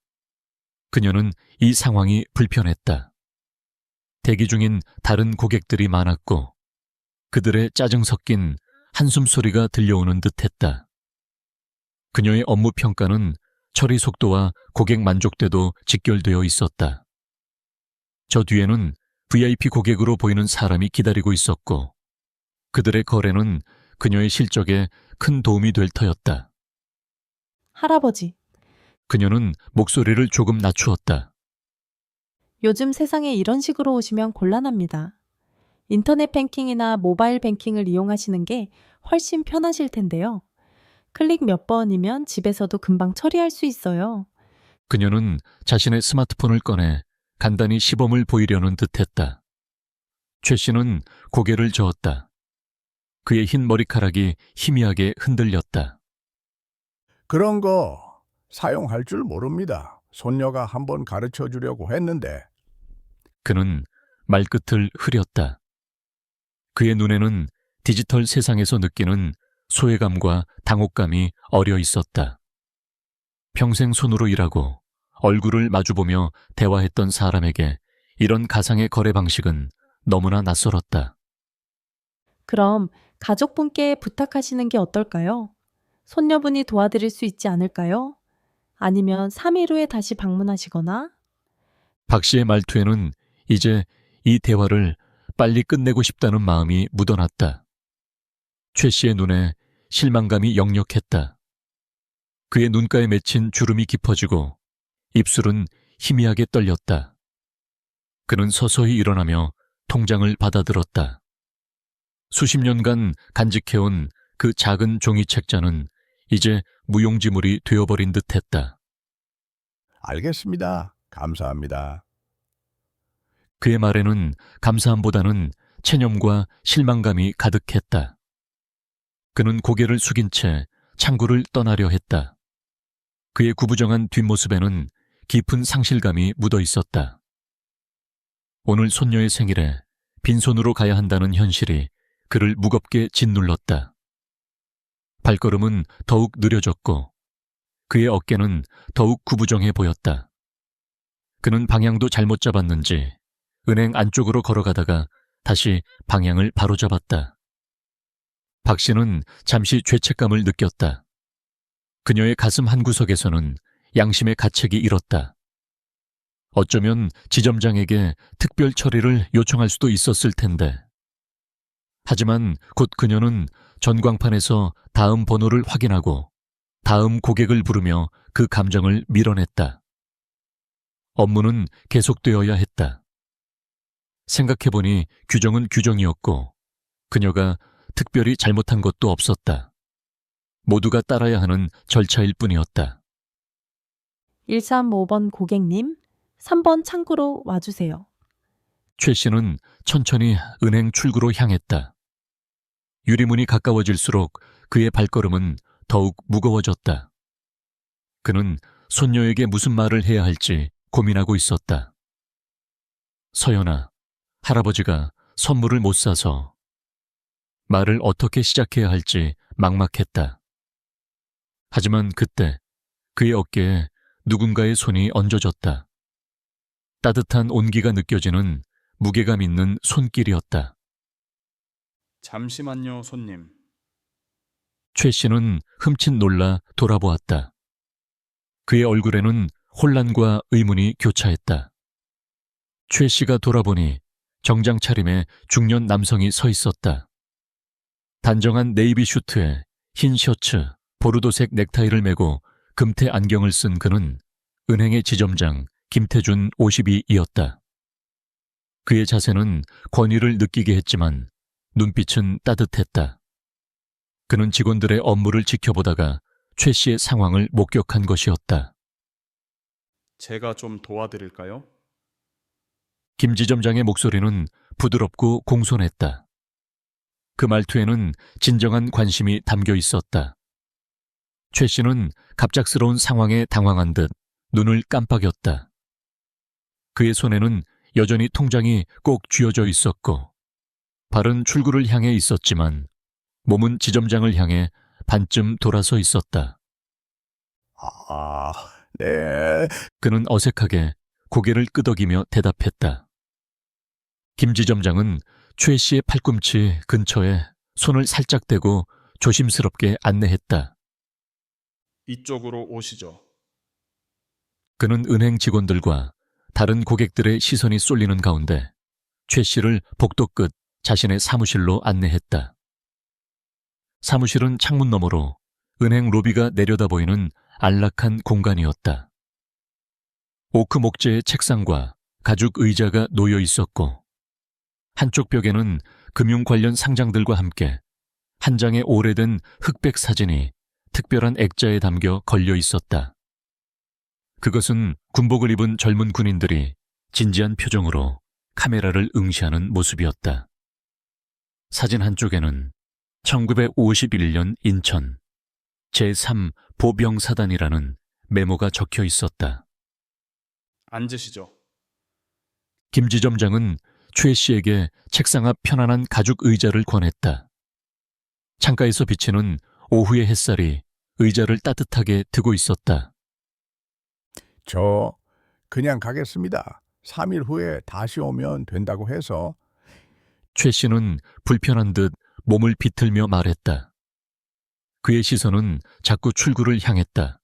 그녀는 이 상황이 불편했다. 대기 중인 다른 고객들이 많았고 그들의 짜증 섞인 한숨 소리가 들려오는 듯했다. 그녀의 업무 평가는 처리 속도와 고객 만족도도 직결되어 있었다. 저 뒤에는 VIP 고객으로 보이는 사람이 기다리고 있었고 그들의 거래는 그녀의 실적에 큰 도움이 될 터였다. 할아버지, 그녀는 목소리를 조금 낮추었다. 요즘 세상에 이런 식으로 오시면 곤란합니다. 인터넷 뱅킹이나 모바일 뱅킹을 이용하시는 게 훨씬 편하실 텐데요. 클릭 몇 번이면 집에서도 금방 처리할 수 있어요. 그녀는 자신의 스마트폰을 꺼내 간단히 시범을 보이려는 듯했다. 최 씨는 고개를 저었다. 그의 흰 머리카락이 희미하게 흔들렸다. 그런 거 사용할 줄 모릅니다. 손녀가 한번 가르쳐 주려고 했는데. 그는 말끝을 흐렸다. 그의 눈에는 디지털 세상에서 느끼는 소외감과 당혹감이 어려 있었다. 평생 손으로 일하고 얼굴을 마주보며 대화했던 사람에게 이런 가상의 거래 방식은 너무나 낯설었다. 그럼 가족분께 부탁하시는 게 어떨까요? 손녀분이 도와드릴 수 있지 않을까요? 아니면 3일 후에 다시 방문하시거나 박 씨의 말투에는 이제 이 대화를 빨리 끝내고 싶다는 마음이 묻어났다. 최 씨의 눈에 실망감이 역력했다. 그의 눈가에 맺힌 주름이 깊어지고 입술은 희미하게 떨렸다. 그는 서서히 일어나며 통장을 받아들었다. 수십 년간 간직해온 그 작은 종이 책자는 이제 무용지물이 되어버린 듯했다. 알겠습니다. 감사합니다. 그의 말에는 감사함보다는 체념과 실망감이 가득했다. 그는 고개를 숙인 채 창구를 떠나려 했다. 그의 구부정한 뒷모습에는 깊은 상실감이 묻어 있었다. 오늘 손녀의 생일에 빈손으로 가야 한다는 현실이 그를 무겁게 짓눌렀다. 발걸음은 더욱 느려졌고 그의 어깨는 더욱 구부정해 보였다. 그는 방향도 잘못 잡았는지 은행 안쪽으로 걸어가다가 다시 방향을 바로잡았다. 박 씨는 잠시 죄책감을 느꼈다. 그녀의 가슴 한구석에서는 양심의 가책이 일었다. 어쩌면 지점장에게 특별 처리를 요청할 수도 있었을 텐데. 하지만 곧 그녀는 전광판에서 다음 번호를 확인하고 다음 고객을 부르며 그 감정을 밀어냈다. 업무는 계속되어야 했다. 생각해보니 규정은 규정이었고 그녀가 특별히 잘못한 것도 없었다. 모두가 따라야 하는 절차일 뿐이었다. 135번 고객님, 3번 창구로 와주세요. 최 씨는 천천히 은행 출구로 향했다. 유리문이 가까워질수록 그의 발걸음은 더욱 무거워졌다. 그는 손녀에게 무슨 말을 해야 할지 고민하고 있었다. 서연아, 할아버지가 선물을 못 사서 말을 어떻게 시작해야 할지 막막했다. 하지만 그때 그의 어깨에 누군가의 손이 얹어졌다. 따뜻한 온기가 느껴지는 무게감 있는 손길이었다. 잠시만요, 손님. 최 씨는 흠칫 놀라 돌아보았다. 그의 얼굴에는 혼란과 의문이 교차했다. 최 씨가 돌아보니 정장 차림의 중년 남성이 서 있었다. 단정한 네이비 슈트에 흰 셔츠, 보르도색 넥타이를 메고 금태 안경을 쓴 그는 은행의 지점장 김태준 52이었다. 그의 자세는 권위를 느끼게 했지만 눈빛은 따뜻했다. 그는 직원들의 업무를 지켜보다가 최 씨의 상황을 목격한 것이었다. 제가 좀 도와드릴까요? 김 지점장의 목소리는 부드럽고 공손했다. 그 말투에는 진정한 관심이 담겨 있었다. 최 씨는 갑작스러운 상황에 당황한 듯 눈을 깜빡였다. 그의 손에는 여전히 통장이 꼭 쥐어져 있었고 발은 출구를 향해 있었지만 몸은 지점장을 향해 반쯤 돌아서 있었다. 아, 네. 그는 어색하게 고개를 끄덕이며 대답했다. 김 지점장은 최 씨의 팔꿈치 근처에 손을 살짝 대고 조심스럽게 안내했다. 이쪽으로 오시죠. 그는 은행 직원들과 다른 고객들의 시선이 쏠리는 가운데 최 씨를 복도 끝 자신의 사무실로 안내했다. 사무실은 창문 너머로 은행 로비가 내려다 보이는 안락한 공간이었다. 오크 목재의 책상과 가죽 의자가 놓여 있었고 한쪽 벽에는 금융 관련 상장들과 함께 한 장의 오래된 흑백 사진이 특별한 액자에 담겨 걸려 있었다. 그것은 군복을 입은 젊은 군인들이 진지한 표정으로 카메라를 응시하는 모습이었다. 사진 한쪽에는 1951년 인천 제3 보병사단이라는 메모가 적혀 있었다. 앉으시죠. 김 지점장은 최 씨에게 책상 앞 편안한 가죽 의자를 권했다. 창가에서 비치는 오후의 햇살이 의자를 따뜻하게 드고 있었다. 저 그냥 가겠습니다. 3일 후에 다시 오면 된다고 해서. 최 씨는 불편한 듯 몸을 비틀며 말했다. 그의 시선은 자꾸 출구를 향했다.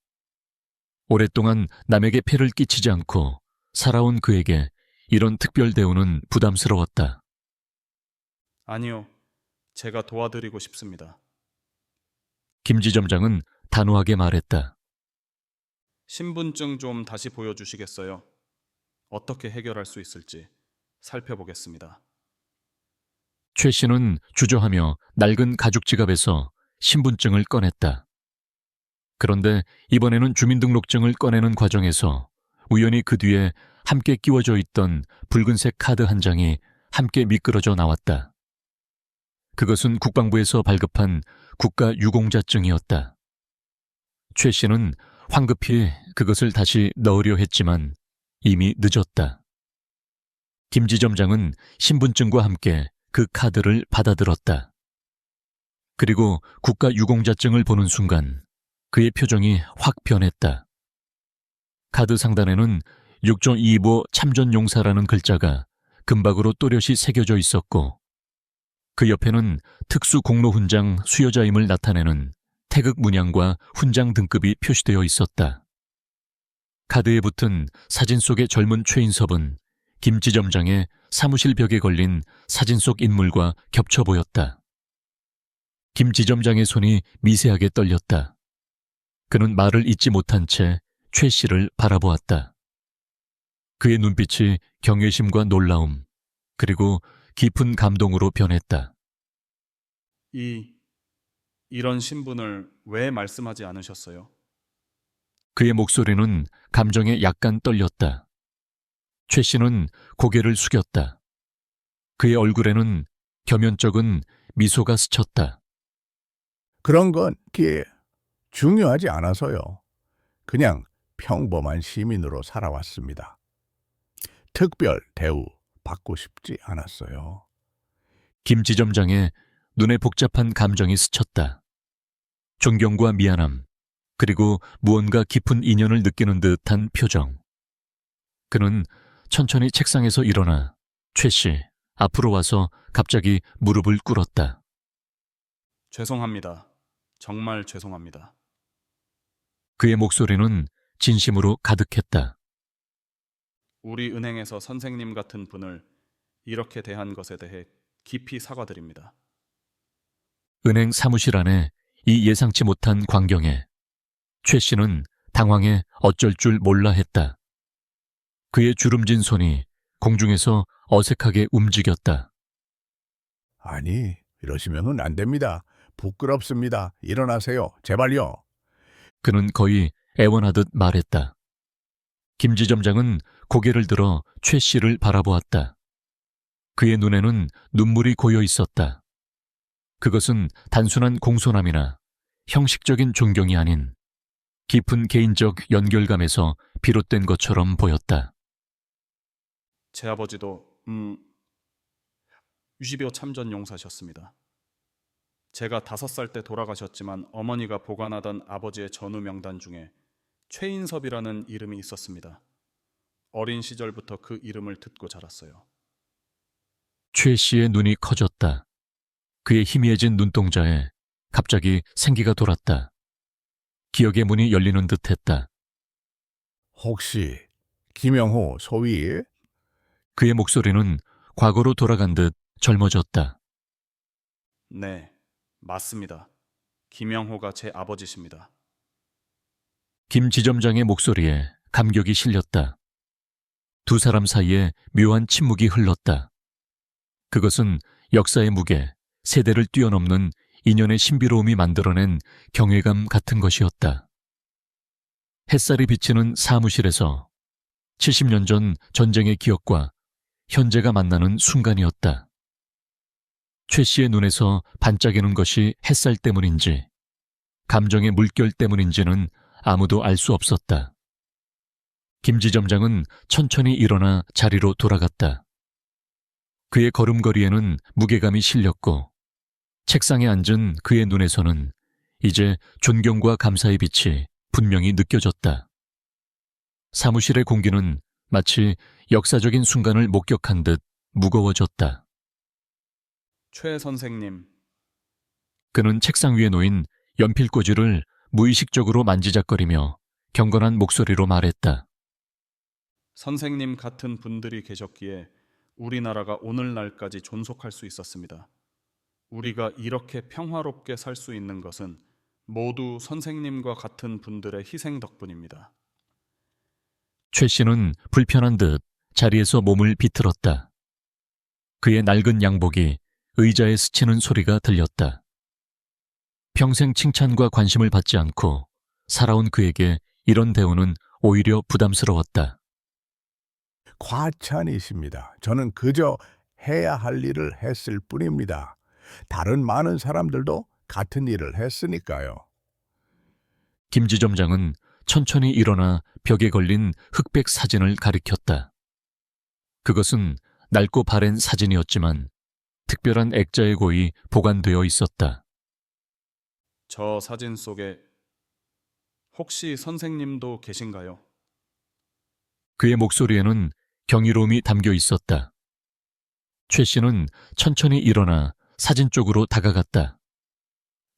오랫동안 남에게 폐를 끼치지 않고 살아온 그에게 이런 특별 대우는 부담스러웠다. 아니요. 제가 도와드리고 싶습니다. 김지점장은 단호하게 말했다. 신분증 좀 다시 보여주시겠어요? 어떻게 해결할 수 있을지 살펴보겠습니다. 최 씨는 주저하며 낡은 가죽 지갑에서 신분증을 꺼냈다. 그런데 이번에는 주민등록증을 꺼내는 과정에서 우연히 그 뒤에 함께 끼워져 있던 붉은색 카드 한 장이 함께 미끄러져 나왔다. 그것은 국방부에서 발급한 국가유공자증이었다. 최 씨는 황급히 그것을 다시 넣으려 했지만 이미 늦었다. 김지점장은 신분증과 함께 그 카드를 받아들었다. 그리고 국가유공자증을 보는 순간 그의 표정이 확 변했다. 카드 상단에는 6.25 참전용사라는 글자가 금박으로 또렷이 새겨져 있었고 그 옆에는 특수공로훈장 수여자임을 나타내는 태극 문양과 훈장 등급이 표시되어 있었다. 카드에 붙은 사진 속의 젊은 최인섭은 김지점장의 사무실 벽에 걸린 사진 속 인물과 겹쳐 보였다. 김지점장의 손이 미세하게 떨렸다. 그는 말을 잇지 못한 채 최 씨를 바라보았다. 그의 눈빛이 경외심과 놀라움, 그리고 깊은 감동으로 변했다. 이런 신분을 왜 말씀하지 않으셨어요? 그의 목소리는 감정에 약간 떨렸다. 최 씨는 고개를 숙였다. 그의 얼굴에는 겸연쩍은 미소가 스쳤다. 그런 건 중요하지 않아서요. 그냥 평범한 시민으로 살아왔습니다. 특별 대우 받고 싶지 않았어요. 김지점장의 눈에 복잡한 감정이 스쳤다. 존경과 미안함, 그리고 무언가 깊은 인연을 느끼는 듯한 표정. 그는 천천히 책상에서 일어나 최 씨 앞으로 와서 갑자기 무릎을 꿇었다. 죄송합니다. 정말 죄송합니다. 그의 목소리는 진심으로 가득했다. 우리 은행에서 선생님 같은 분을 이렇게 대한 것에 대해 깊이 사과드립니다. 은행 사무실 안에 이 예상치 못한 광경에 최 씨는 당황해 어쩔 줄 몰라 했다. 그의 주름진 손이 공중에서 어색하게 움직였다. 아니, 이러시면은 안 됩니다. 부끄럽습니다. 일어나세요. 제발요. 그는 거의 애원하듯 말했다. 김지점장은 고개를 들어 최 씨를 바라보았다. 그의 눈에는 눈물이 고여 있었다. 그것은 단순한 공손함이나 형식적인 존경이 아닌 깊은 개인적 연결감에서 비롯된 것처럼 보였다. 제 아버지도 6.25 참전 용사셨습니다. 제가 5살 때 돌아가셨지만 어머니가 보관하던 아버지의 전후 명단 중에 최인섭이라는 이름이 있었습니다. 어린 시절부터 그 이름을 듣고 자랐어요. 최 씨의 눈이 커졌다. 그의 희미해진 눈동자에 갑자기 생기가 돌았다. 기억의 문이 열리는 듯했다. 혹시 김영호 소위? 그의 목소리는 과거로 돌아간 듯 젊어졌다. 네, 맞습니다. 김영호가 제 아버지십니다. 김 지점장의 목소리에 감격이 실렸다. 두 사람 사이에 묘한 침묵이 흘렀다. 그것은 역사의 무게, 세대를 뛰어넘는 인연의 신비로움이 만들어낸 경외감 같은 것이었다. 햇살이 비치는 사무실에서 70년 전 전쟁의 기억과 현재가 만나는 순간이었다. 최 씨의 눈에서 반짝이는 것이 햇살 때문인지 감정의 물결 때문인지는 아무도 알 수 없었다. 김 지점장은 천천히 일어나 자리로 돌아갔다. 그의 걸음걸이에는 무게감이 실렸고 책상에 앉은 그의 눈에서는 이제 존경과 감사의 빛이 분명히 느껴졌다. 사무실의 공기는 마치 역사적인 순간을 목격한 듯 무거워졌다. 최 선생님, 그는 책상 위에 놓인 연필꽂이를 무의식적으로 만지작거리며 경건한 목소리로 말했다. 선생님 같은 분들이 계셨기에 우리나라가 오늘날까지 존속할 수 있었습니다. 우리가 이렇게 평화롭게 살 수 있는 것은 모두 선생님과 같은 분들의 희생 덕분입니다. 최 씨는 불편한 듯 자리에서 몸을 비틀었다. 그의 낡은 양복이 의자에 스치는 소리가 들렸다. 평생 칭찬과 관심을 받지 않고 살아온 그에게 이런 대우는 오히려 부담스러웠다. 과찬이십니다. 저는 그저 해야 할 일을 했을 뿐입니다. 다른 많은 사람들도 같은 일을 했으니까요. 김지점장은 천천히 일어나 벽에 걸린 흑백 사진을 가리켰다. 그것은 낡고 바랜 사진이었지만 특별한 액자에 고이 보관되어 있었다. 저 사진 속에 혹시 선생님도 계신가요? 그의 목소리에는 경이로움이 담겨 있었다. 최 씨는 천천히 일어나 사진 쪽으로 다가갔다.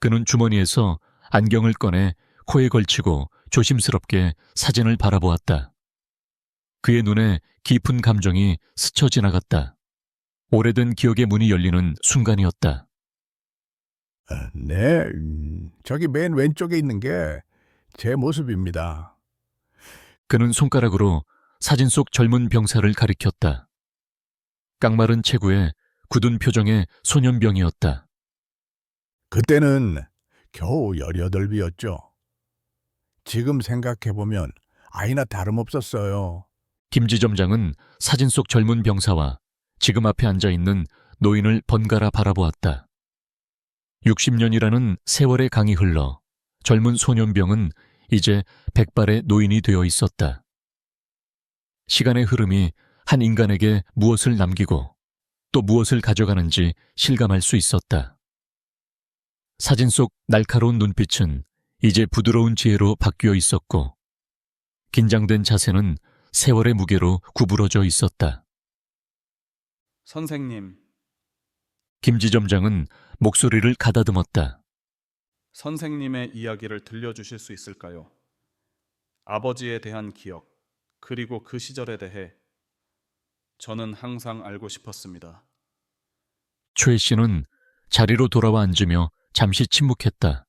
그는 주머니에서 안경을 꺼내 코에 걸치고 조심스럽게 사진을 바라보았다. 그의 눈에 깊은 감정이 스쳐 지나갔다. 오래된 기억의 문이 열리는 순간이었다. 네, 저기 맨 왼쪽에 있는 게 제 모습입니다. 그는 손가락으로 사진 속 젊은 병사를 가리켰다. 깡마른 체구에 굳은 표정의 소년병이었다. 그때는 겨우 18이었죠. 지금 생각해보면 아이나 다름없었어요. 김지점장은 사진 속 젊은 병사와 지금 앞에 앉아있는 노인을 번갈아 바라보았다. 60년이라는 세월의 강이 흘러 젊은 소년병은 이제 백발의 노인이 되어 있었다. 시간의 흐름이 한 인간에게 무엇을 남기고 또 무엇을 가져가는지 실감할 수 있었다. 사진 속 날카로운 눈빛은 이제 부드러운 지혜로 바뀌어 있었고 긴장된 자세는 세월의 무게로 구부러져 있었다. 선생님, 김지점장은 목소리를 가다듬었다. 선생님의 이야기를 들려주실 수 있을까요? 아버지에 대한 기억, 그리고 그 시절에 대해 저는 항상 알고 싶었습니다. 최 씨는 자리로 돌아와 앉으며 잠시 침묵했다.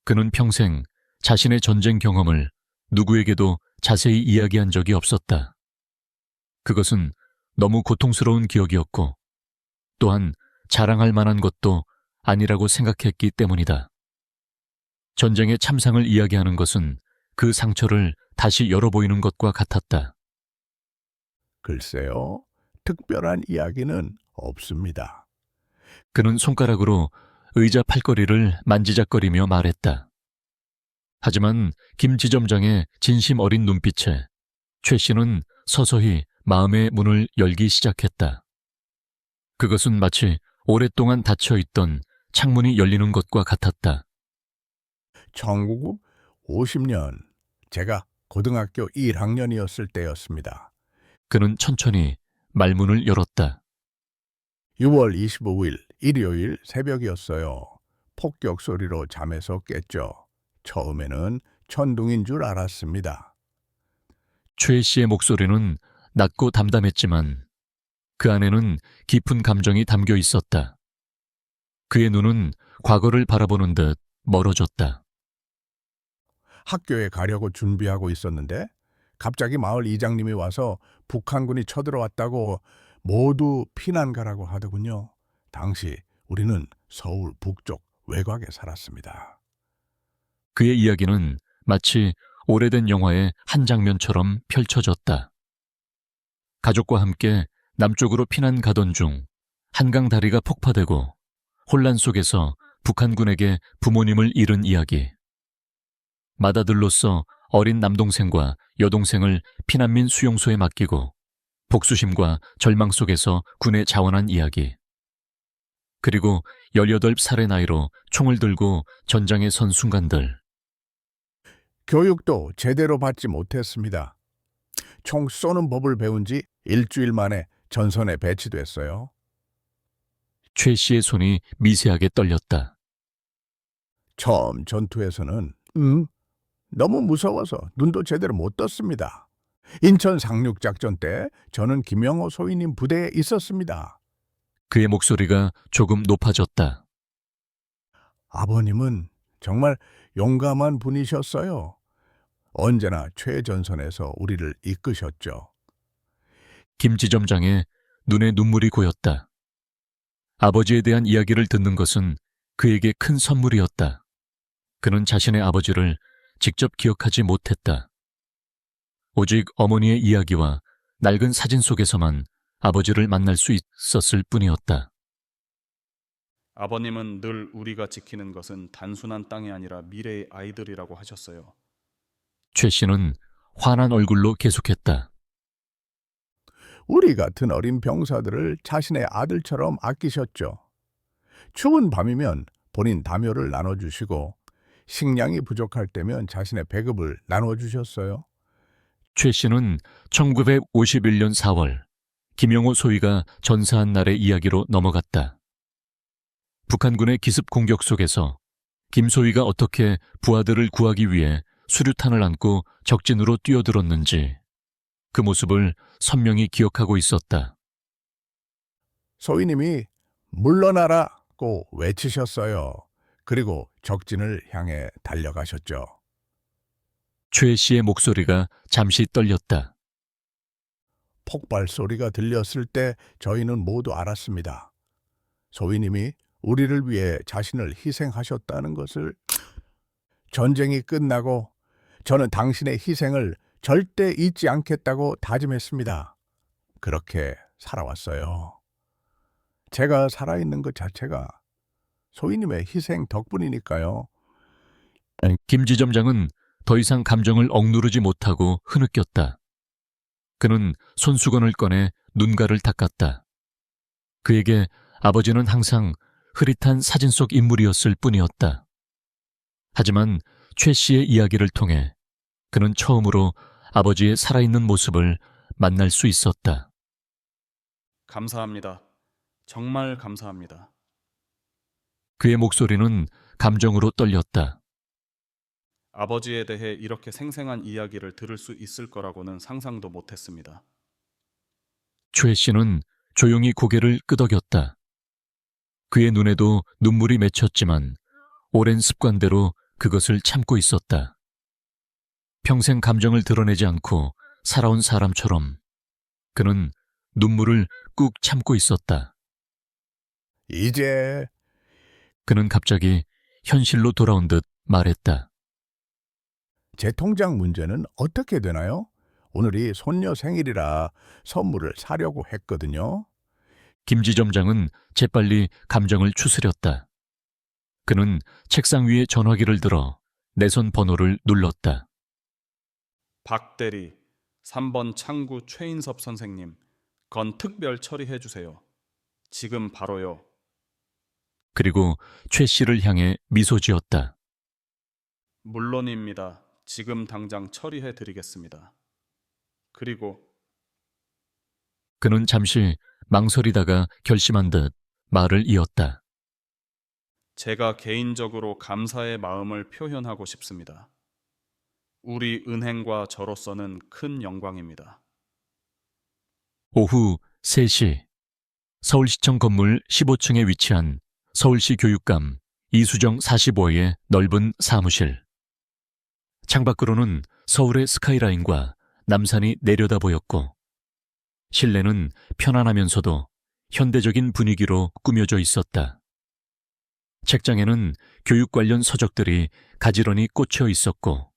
그는 평생 자신의 전쟁 경험을 누구에게도 자세히 이야기한 적이 없었다. 그것은 너무 고통스러운 기억이었고 또한 자랑할 만한 것도 아니라고 생각했기 때문이다. 전쟁의 참상을 이야기하는 것은 그 상처를 다시 열어보이는 것과 같았다. 글쎄요, 특별한 이야기는 없습니다. 그는 손가락으로 의자 팔걸이를 만지작거리며 말했다. 하지만 김지점장의 진심 어린 눈빛에 최 씨는 서서히 마음의 문을 열기 시작했다. 그것은 마치 오랫동안 닫혀있던 창문이 열리는 것과 같았다. 1950년, 제가 고등학교 1학년이었을 때였습니다. 그는 천천히 말문을 열었다. 6월 25일 일요일 새벽이었어요. 폭격 소리로 잠에서 깼죠. 처음에는 천둥인 줄 알았습니다. 최 씨의 목소리는 낮고 담담했지만 그 안에는 깊은 감정이 담겨 있었다. 그의 눈은 과거를 바라보는 듯 멀어졌다. 학교에 가려고 준비하고 있었는데 갑자기 마을 이장님이 와서 북한군이 쳐들어왔다고 모두 피난 가라고 하더군요. 당시 우리는 서울 북쪽 외곽에 살았습니다. 그의 이야기는 마치 오래된 영화의 한 장면처럼 펼쳐졌다. 가족과 함께 남쪽으로 피난 가던 중 한강 다리가 폭파되고 혼란 속에서 북한군에게 부모님을 잃은 이야기. 맏아들로서 어린 남동생과 여동생을 피난민 수용소에 맡기고 복수심과 절망 속에서 군에 자원한 이야기. 그리고 18살의 나이로 총을 들고 전장에 선 순간들. 교육도 제대로 받지 못했습니다. 총 쏘는 법을 배운 지 일주일 만에 전선에 배치됐어요. 최 씨의 손이 미세하게 떨렸다. 처음 전투에서는 너무 무서워서 눈도 제대로 못 떴습니다. 인천 상륙작전 때 저는 김영호 소위님 부대에 있었습니다. 그의 목소리가 조금 높아졌다. 아버님은 정말 용감한 분이셨어요. 언제나 최전선에서 우리를 이끄셨죠. 김지점장의 눈에 눈물이 고였다. 아버지에 대한 이야기를 듣는 것은 그에게 큰 선물이었다. 그는 자신의 아버지를 직접 기억하지 못했다. 오직 어머니의 이야기와 낡은 사진 속에서만 아버지를 만날 수 있었을 뿐이었다. 아버님은 늘 우리가 지키는 것은 단순한 땅이 아니라 미래의 아이들이라고 하셨어요. 최 씨는 환한 얼굴로 계속했다. 우리 같은 어린 병사들을 자신의 아들처럼 아끼셨죠. 추운 밤이면 본인 담요를 나눠주시고 식량이 부족할 때면 자신의 배급을 나눠주셨어요. 최 씨는 1951년 4월 김영호 소위가 전사한 날의 이야기로 넘어갔다. 북한군의 기습 공격 속에서 김 소위가 어떻게 부하들을 구하기 위해 수류탄을 안고 적진으로 뛰어들었는지 그 모습을 선명히 기억하고 있었다. 소위님이 물러나라고 외치셨어요. 그리고 적진을 향해 달려가셨죠. 최 씨의 목소리가 잠시 떨렸다. 폭발 소리가 들렸을 때 저희는 모두 알았습니다. 소위님이 우리를 위해 자신을 희생하셨다는 것을. 전쟁이 끝나고 저는 당신의 희생을 절대 잊지 않겠다고 다짐했습니다. 그렇게 살아왔어요. 제가 살아있는 것 자체가 소위님의 희생 덕분이니까요. 김지점장은 더 이상 감정을 억누르지 못하고 흐느꼈다. 그는 손수건을 꺼내 눈가를 닦았다. 그에게 아버지는 항상 흐릿한 사진 속 인물이었을 뿐이었다. 하지만 최 씨의 이야기를 통해 그는 처음으로 아버지의 살아있는 모습을 만날 수 있었다. 감사합니다. 정말 감사합니다. 그의 목소리는 감정으로 떨렸다. 아버지에 대해 이렇게 생생한 이야기를 들을 수 있을 거라고는 상상도 못했습니다. 최 씨는 조용히 고개를 끄덕였다. 그의 눈에도 눈물이 맺혔지만 오랜 습관대로 그것을 참고 있었다. 평생 감정을 드러내지 않고 살아온 사람처럼 그는 눈물을 꾹 참고 있었다. 이제 그는 갑자기 현실로 돌아온 듯 말했다. 제 통장 문제는 어떻게 되나요? 오늘이 손녀 생일이라 선물을 사려고 했거든요. 김지점장은 재빨리 감정을 추스렸다. 그는 책상 위에 전화기를 들어 내선 번호를 눌렀다. 박대리, 3번 창구 최인섭 선생님, 건 특별 처리해 주세요. 지금 바로요. 그리고 최 씨를 향해 미소 지었다. 물론입니다. 지금 당장 처리해 드리겠습니다. 그리고 그는 잠시 망설이다가 결심한 듯 말을 이었다. 제가 개인적으로 감사의 마음을 표현하고 싶습니다. 우리 은행과 저로서는 큰 영광입니다. 오후 3시 서울시청 건물 15층에 위치한 서울시 교육감 이수정 45의 넓은 사무실. 창밖으로는 서울의 스카이라인과 남산이 내려다 보였고 실내는 편안하면서도 현대적인 분위기로 꾸며져 있었다. 책장에는 교육 관련 서적들이 가지런히 꽂혀 있었고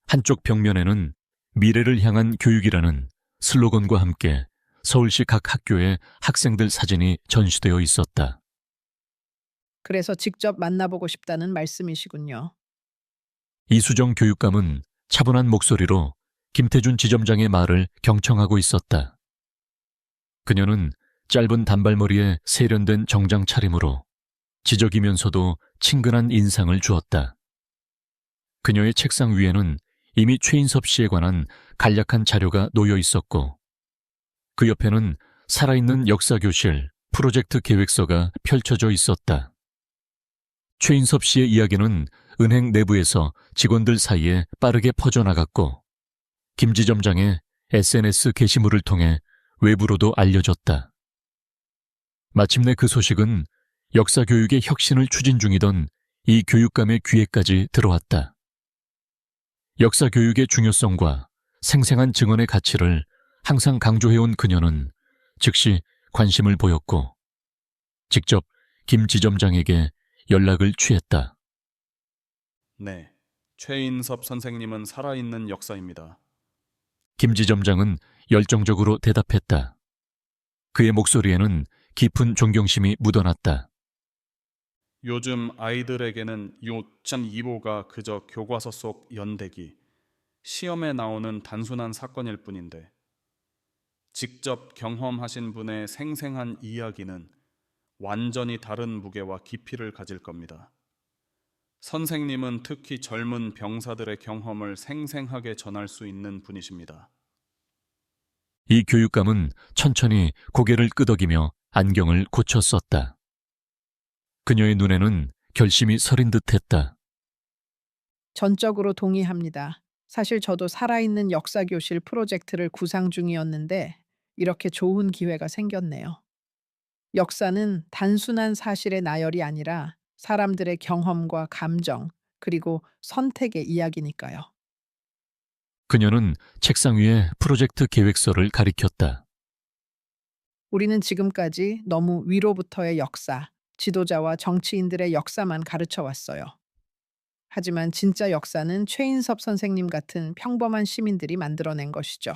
한쪽 벽면에는 미래를 향한 교육이라는 슬로건과 함께 서울시 각 학교의 학생들 사진이 전시되어 있었다. 그래서 직접 만나보고 싶다는 말씀이시군요. 이수정 교육감은 차분한 목소리로 김태준 지점장의 말을 경청하고 있었다. 그녀는 짧은 단발머리에 세련된 정장 차림으로 지적이면서도 친근한 인상을 주었다. 그녀의 책상 위에는 이미 최인섭 씨에 관한 간략한 자료가 놓여 있었고, 그 옆에는 살아있는 역사교실 프로젝트 계획서가 펼쳐져 있었다. 최인섭 씨의 이야기는 은행 내부에서 직원들 사이에 빠르게 퍼져나갔고, 김지점장의 SNS 게시물을 통해 외부로도 알려졌다. 마침내 그 소식은 역사교육의 혁신을 추진 중이던 이 교육감의 귀에까지 들어왔다. 역사교육의 중요성과 생생한 증언의 가치를 항상 강조해온 그녀는 즉시 관심을 보였고, 직접 김 지점장에게 연락을 취했다. 네, 최인섭 선생님은 살아있는 역사입니다. 김 지점장은 열정적으로 대답했다. 그의 목소리에는 깊은 존경심이 묻어났다. 요즘 아이들에게는 요점 이보가 그저 교과서 속 연대기, 시험에 나오는 단순한 사건일 뿐인데, 직접 경험하신 분의 생생한 이야기는 완전히 다른 무게와 깊이를 가질 겁니다. 선생님은 특히 젊은 병사들의 경험을 생생하게 전할 수 있는 분이십니다. 이 교육감은 천천히 고개를 끄덕이며 안경을 고쳐 썼다. 그녀의 눈에는 결심이 서린 듯했다. 전적으로 동의합니다. 사실 저도 살아있는 역사교실 프로젝트를 구상 중이었는데 이렇게 좋은 기회가 생겼네요. 역사는 단순한 사실의 나열이 아니라 사람들의 경험과 감정, 그리고 선택의 이야기니까요. 그녀는 책상 위에 프로젝트 계획서를 가리켰다. 우리는 지금까지 너무 위로부터의 역사, 지도자와 정치인들의 역사만 가르쳐 왔어요. 하지만 진짜 역사는 최인섭 선생님 같은 평범한 시민들이 만들어낸 것이죠.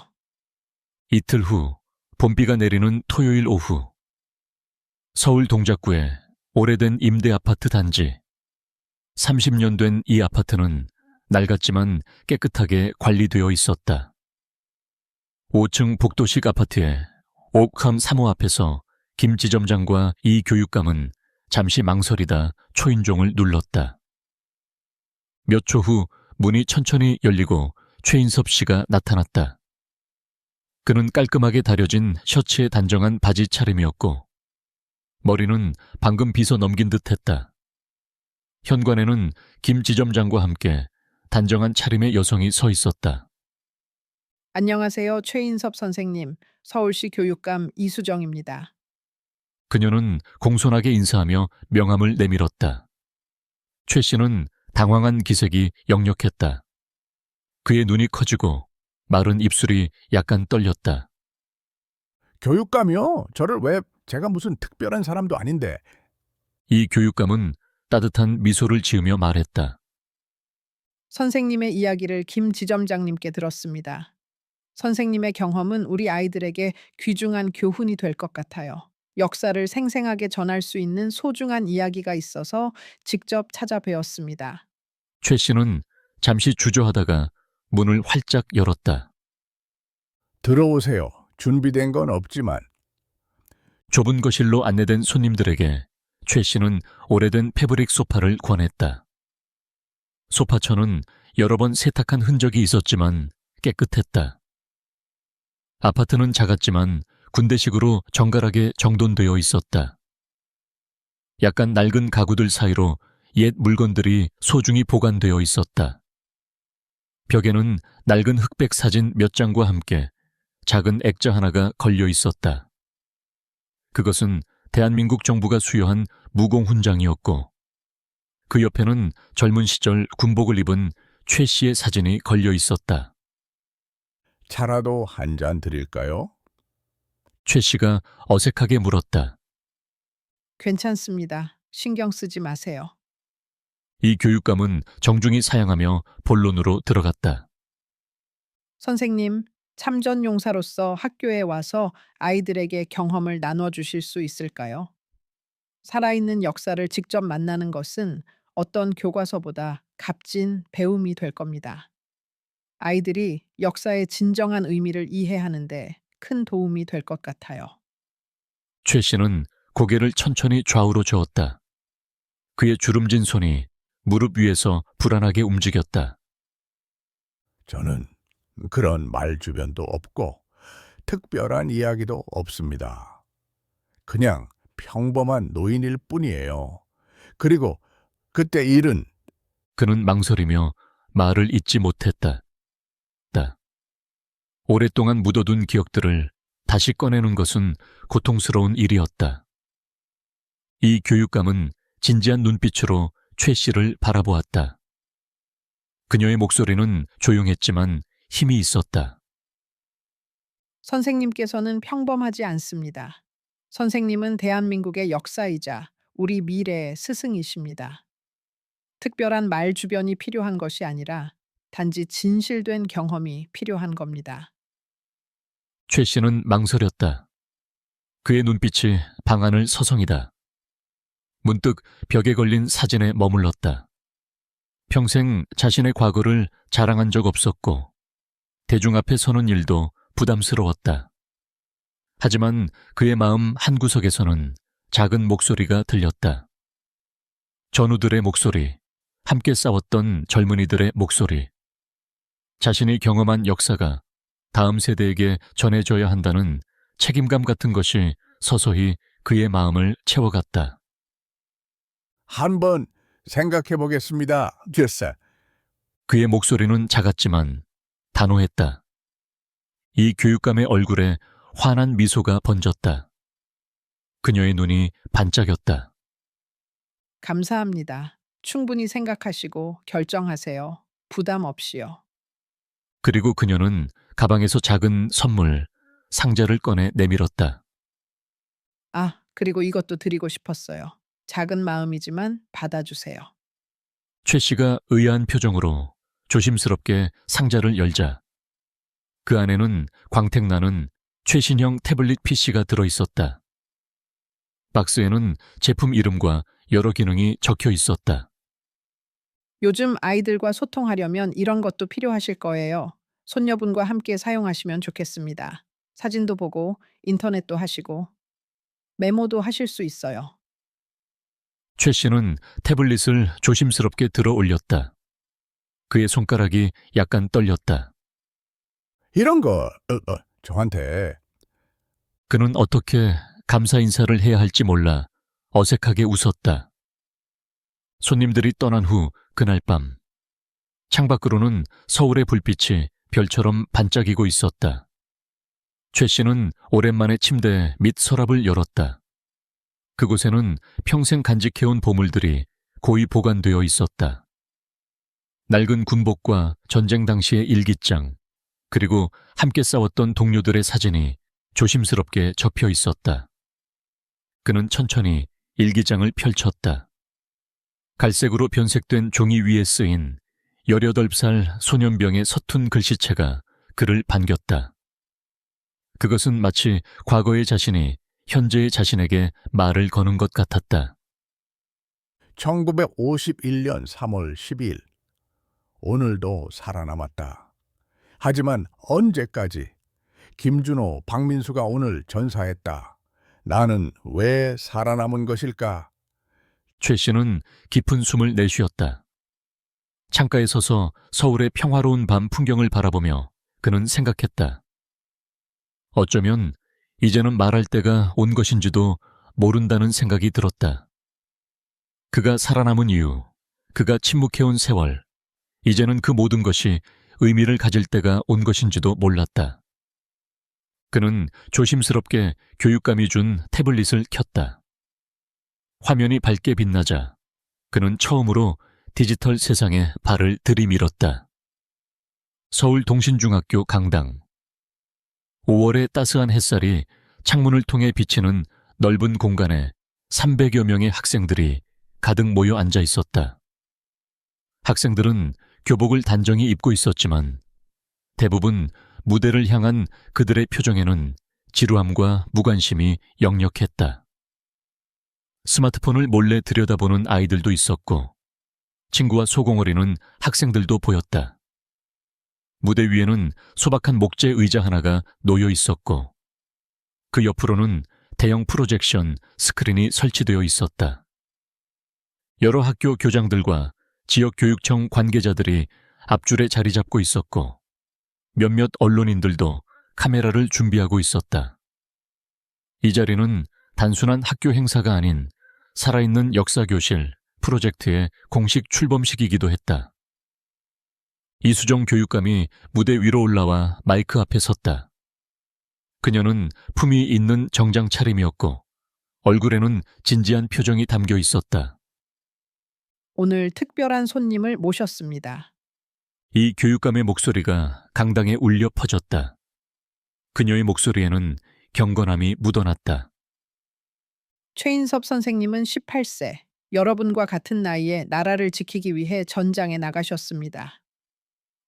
이틀 후 봄비가 내리는 토요일 오후, 서울 동작구의 오래된 임대 아파트 단지. 30년 된 이 아파트는 낡았지만 깨끗하게 관리되어 있었다. 5층 복도식 아파트의 옥함 3호 앞에서 김 지점장과 이 교육감은 잠시 망설이다 초인종을 눌렀다. 몇 초 후 문이 천천히 열리고 최인섭 씨가 나타났다. 그는 깔끔하게 다려진 셔츠에 단정한 바지 차림이었고, 머리는 방금 빗어 넘긴 듯했다. 현관에는 김 지점장과 함께 단정한 차림의 여성이 서 있었다. 안녕하세요, 최인섭 선생님. 서울시 교육감 이수정입니다. 그녀는 공손하게 인사하며 명함을 내밀었다. 최 씨는 당황한 기색이 역력했다. 그의 눈이 커지고 마른 입술이 약간 떨렸다. 교육감이요? 저를 왜, 제가 무슨 특별한 사람도 아닌데. 이 교육감은 따뜻한 미소를 지으며 말했다. 선생님의 이야기를 김 지점장님께 들었습니다. 선생님의 경험은 우리 아이들에게 귀중한 교훈이 될 것 같아요. 역사를 생생하게 전할 수 있는 소중한 이야기가 있어서 직접 찾아뵈었습니다. 최 씨는 잠시 주저하다가 문을 활짝 열었다. 들어오세요. 준비된 건 없지만. 좁은 거실로 안내된 손님들에게 최 씨는 오래된 패브릭 소파를 권했다. 소파천은 여러 번 세탁한 흔적이 있었지만 깨끗했다. 아파트는 작았지만 군대식으로 정갈하게 정돈되어 있었다. 약간 낡은 가구들 사이로 옛 물건들이 소중히 보관되어 있었다. 벽에는 낡은 흑백 사진 몇 장과 함께 작은 액자 하나가 걸려 있었다. 그것은 대한민국 정부가 수여한 무공훈장이었고, 그 옆에는 젊은 시절 군복을 입은 최 씨의 사진이 걸려 있었다. 차라도 한 잔 드릴까요? 최 씨가 어색하게 물었다. 괜찮습니다. 신경 쓰지 마세요. 이 교육감은 정중히 사양하며 본론으로 들어갔다. 선생님, 참전 용사로서 학교에 와서 아이들에게 경험을 나눠주실 수 있을까요? 살아있는 역사를 직접 만나는 것은 어떤 교과서보다 값진 배움이 될 겁니다. 아이들이 역사의 진정한 의미를 이해하는데 큰 도움이 될 것 같아요. 최 씨는 고개를 천천히 좌우로 저었다. 그의 주름진 손이 무릎 위에서 불안하게 움직였다. 저는 그런 말 주변도 없고 특별한 이야기도 없습니다. 그냥 평범한 노인일 뿐이에요. 그리고 그때 일은 그는 망설이며 말을 잇지 못했다. 오랫동안 묻어둔 기억들을 다시 꺼내는 것은 고통스러운 일이었다. 이 교육감은 진지한 눈빛으로 최 씨를 바라보았다. 그녀의 목소리는 조용했지만 힘이 있었다. 선생님께서는 평범하지 않습니다. 선생님은 대한민국의 역사이자 우리 미래의 스승이십니다. 특별한 말 주변이 필요한 것이 아니라 단지 진실된 경험이 필요한 겁니다. 최 씨는 망설였다. 그의 눈빛이 방안을 서성이다. 문득 벽에 걸린 사진에 머물렀다. 평생 자신의 과거를 자랑한 적 없었고 대중 앞에 서는 일도 부담스러웠다. 하지만 그의 마음 한구석에서는 작은 목소리가 들렸다. 전우들의 목소리, 함께 싸웠던 젊은이들의 목소리. 자신이 경험한 역사가 다음 세대에게 전해져야 한다는 책임감 같은 것이 서서히 그의 마음을 채워갔다. 한번 생각해 보겠습니다, 듀스. 그의 목소리는 작았지만 단호했다. 이 교육감의 얼굴에 환한 미소가 번졌다. 그녀의 눈이 반짝였다. 감사합니다. 충분히 생각하시고 결정하세요. 부담 없이요. 그리고 그녀는 가방에서 작은 선물, 상자를 꺼내 내밀었다. 아, 그리고 이것도 드리고 싶었어요. 작은 마음이지만 받아주세요. 최 씨가 의아한 표정으로 조심스럽게 상자를 열자 그 안에는 광택나는 최신형 태블릿 PC가 들어있었다. 박스에는 제품 이름과 여러 기능이 적혀 있었다. 요즘 아이들과 소통하려면 이런 것도 필요하실 거예요. 손녀분과 함께 사용하시면 좋겠습니다. 사진도 보고 인터넷도 하시고 메모도 하실 수 있어요. 최 씨는 태블릿을 조심스럽게 들어 올렸다. 그의 손가락이 약간 떨렸다. 이런 거 저한테 그는 어떻게 감사 인사를 해야 할지 몰라 어색하게 웃었다. 손님들이 떠난 후 그날 밤, 창밖으로는 서울의 불빛이 별처럼 반짝이고 있었다. 최 씨는 오랜만에 침대 및 서랍을 열었다. 그곳에는 평생 간직해온 보물들이 고이 보관되어 있었다. 낡은 군복과 전쟁 당시의 일기장, 그리고 함께 싸웠던 동료들의 사진이 조심스럽게 접혀 있었다. 그는 천천히 일기장을 펼쳤다. 갈색으로 변색된 종이 위에 쓰인 18살 소년병의 서툰 글씨체가 그를 반겼다. 그것은 마치 과거의 자신이 현재의 자신에게 말을 거는 것 같았다. 1951년 3월 12일. 오늘도 살아남았다. 하지만 언제까지? 김준호, 박민수가 오늘 전사했다. 나는 왜 살아남은 것일까? 최 씨는 깊은 숨을 내쉬었다. 창가에 서서 서울의 평화로운 밤 풍경을 바라보며 그는 생각했다. 어쩌면 이제는 말할 때가 온 것인지도 모른다는 생각이 들었다. 그가 살아남은 이유, 그가 침묵해온 세월, 이제는 그 모든 것이 의미를 가질 때가 온 것인지도 몰랐다. 그는 조심스럽게 교육감이 준 태블릿을 켰다. 화면이 밝게 빛나자 그는 처음으로 디지털 세상에 발을 들이밀었다. 서울동신중학교 강당. 5월의 따스한 햇살이 창문을 통해 비치는 넓은 공간에 300여 명의 학생들이 가득 모여 앉아 있었다. 학생들은 교복을 단정히 입고 있었지만 대부분 무대를 향한 그들의 표정에는 지루함과 무관심이 역력했다. 스마트폰을 몰래 들여다보는 아이들도 있었고 친구와 소공어리는 학생들도 보였다. 무대 위에는 소박한 목재 의자 하나가 놓여 있었고 그 옆으로는 대형 프로젝션 스크린이 설치되어 있었다. 여러 학교 교장들과 지역교육청 관계자들이 앞줄에 자리 잡고 있었고 몇몇 언론인들도 카메라를 준비하고 있었다. 이 자리는 단순한 학교 행사가 아닌 살아있는 역사교실 프로젝트의 공식 출범식이기도 했다. 이수정 교육감이 무대 위로 올라와 마이크 앞에 섰다. 그녀는 품위 있는 정장 차림이었고 얼굴에는 진지한 표정이 담겨 있었다. 오늘 특별한 손님을 모셨습니다. 이 교육감의 목소리가 강당에 울려 퍼졌다. 그녀의 목소리에는 경건함이 묻어났다. 최인섭 선생님은 18세, 여러분과 같은 나이에 나라를 지키기 위해 전장에 나가셨습니다.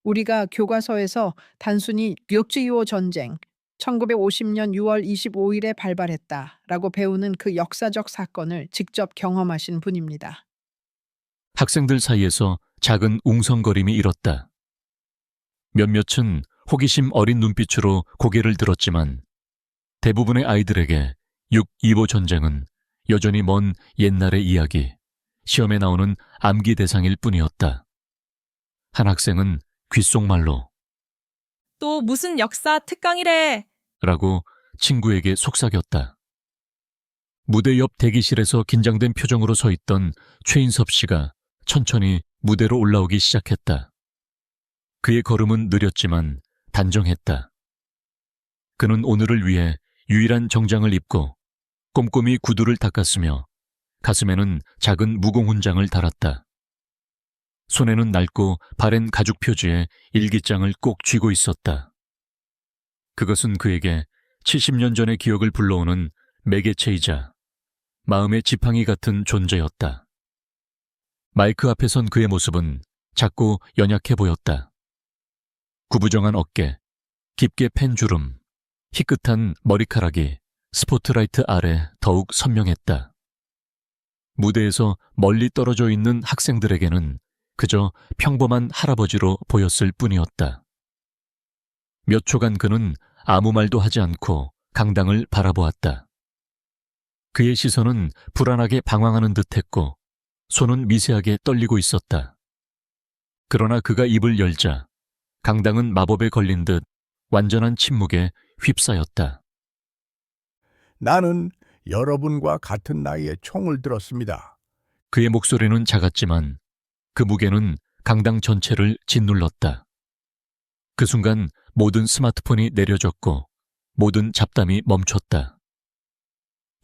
우리가 교과서에서 단순히 육지2호 전쟁, 1950년 6월 25일에 발발했다라고 배우는 그 역사적 사건을 직접 경험하신 분입니다. 학생들 사이에서 작은 웅성거림이 일었다. 몇몇은 호기심 어린 눈빛으로 고개를 들었지만 대부분의 아이들에게 6.25 전쟁은 여전히 먼 옛날의 이야기, 시험에 나오는 암기 대상일 뿐이었다. 한 학생은 귓속말로 또 무슨 역사 특강이래. 라고 친구에게 속삭였다. 무대 옆 대기실에서 긴장된 표정으로 서 있던 최인섭 씨가 천천히 무대로 올라오기 시작했다. 그의 걸음은 느렸지만 단정했다. 그는 오늘을 위해 유일한 정장을 입고 꼼꼼히 구두를 닦았으며 가슴에는 작은 무공훈장을 달았다. 손에는 낡고 바랜 가죽 표지에 일기장을 꼭 쥐고 있었다. 그것은 그에게 70년 전의 기억을 불러오는 매개체이자 마음의 지팡이 같은 존재였다. 마이크 앞에 선 그의 모습은 작고 연약해 보였다. 구부정한 어깨, 깊게 팬 주름, 희끗한 머리카락이 스포트라이트 아래 더욱 선명했다. 무대에서 멀리 떨어져 있는 학생들에게는 그저 평범한 할아버지로 보였을 뿐이었다. 몇 초간 그는 아무 말도 하지 않고 강당을 바라보았다. 그의 시선은 불안하게 방황하는 듯했고 손은 미세하게 떨리고 있었다. 그러나 그가 입을 열자 강당은 마법에 걸린 듯 완전한 침묵에 휩싸였다. 나는 여러분과 같은 나이에 총을 들었습니다. 그의 목소리는 작았지만 그 무게는 강당 전체를 짓눌렀다. 그 순간 모든 스마트폰이 내려졌고 모든 잡담이 멈췄다.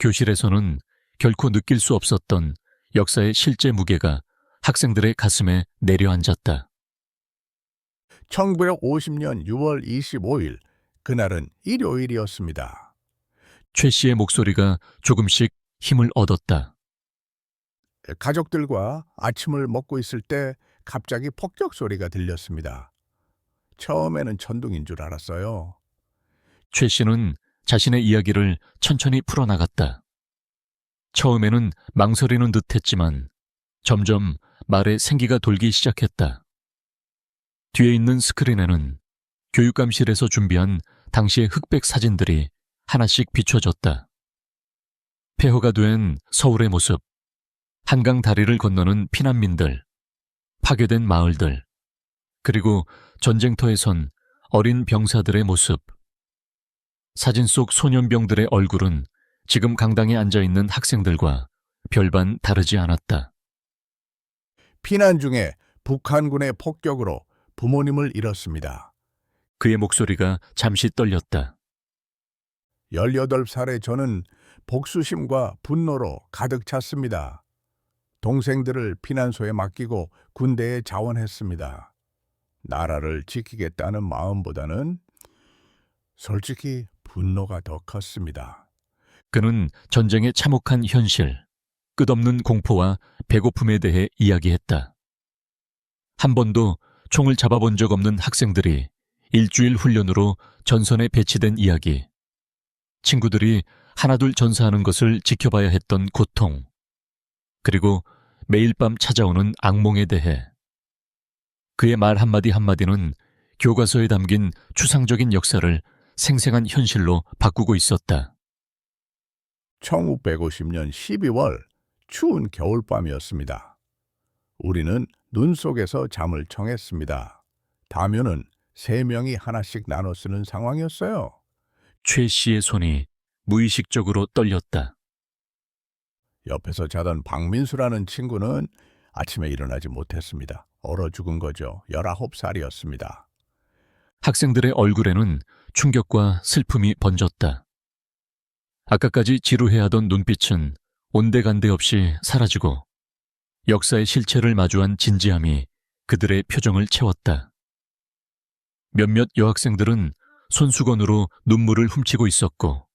교실에서는 결코 느낄 수 없었던 역사의 실제 무게가 학생들의 가슴에 내려앉았다. 1950년 6월 25일, 그날은 일요일이었습니다. 최 씨의 목소리가 조금씩 힘을 얻었다. 가족들과 아침을 먹고 있을 때 갑자기 폭격 소리가 들렸습니다. 처음에는 천둥인 줄 알았어요. 최 씨는 자신의 이야기를 천천히 풀어나갔다. 처음에는 망설이는 듯했지만 점점 말에 생기가 돌기 시작했다. 뒤에 있는 스크린에는 교육감실에서 준비한 당시의 흑백 사진들이 하나씩 비춰졌다. 폐허가 된 서울의 모습, 한강 다리를 건너는 피난민들, 파괴된 마을들, 그리고 전쟁터에 선 어린 병사들의 모습. 사진 속 소년병들의 얼굴은 지금 강당에 앉아있는 학생들과 별반 다르지 않았다. 피난 중에 북한군의 폭격으로 부모님을 잃었습니다. 그의 목소리가 잠시 떨렸다. 18살의 저는 복수심과 분노로 가득 찼습니다. 동생들을 피난소에 맡기고 군대에 자원했습니다. 나라를 지키겠다는 마음보다는 솔직히 분노가 더 컸습니다. 그는 전쟁의 참혹한 현실, 끝없는 공포와 배고픔에 대해 이야기했다. 한 번도 총을 잡아본 적 없는 학생들이 일주일 훈련으로 전선에 배치된 이야기, 친구들이 하나둘 전사하는 것을 지켜봐야 했던 고통, 그리고 매일 밤 찾아오는 악몽에 대해. 그의 말 한마디 한마디는 교과서에 담긴 추상적인 역사를 생생한 현실로 바꾸고 있었다. 1950년 12월 추운 겨울밤이었습니다. 우리는 눈 속에서 잠을 청했습니다. 담요는 3명이 하나씩 나눠 쓰는 상황이었어요. 최 씨의 손이 무의식적으로 떨렸다. 옆에서 자던 박민수라는 친구는 아침에 일어나지 못했습니다. 얼어 죽은 거죠. 19살이었습니다. 학생들의 얼굴에는 충격과 슬픔이 번졌다. 아까까지 지루해하던 눈빛은 온데간데 없이 사라지고 역사의 실체를 마주한 진지함이 그들의 표정을 채웠다. 몇몇 여학생들은 손수건으로 눈물을 훔치고 있었고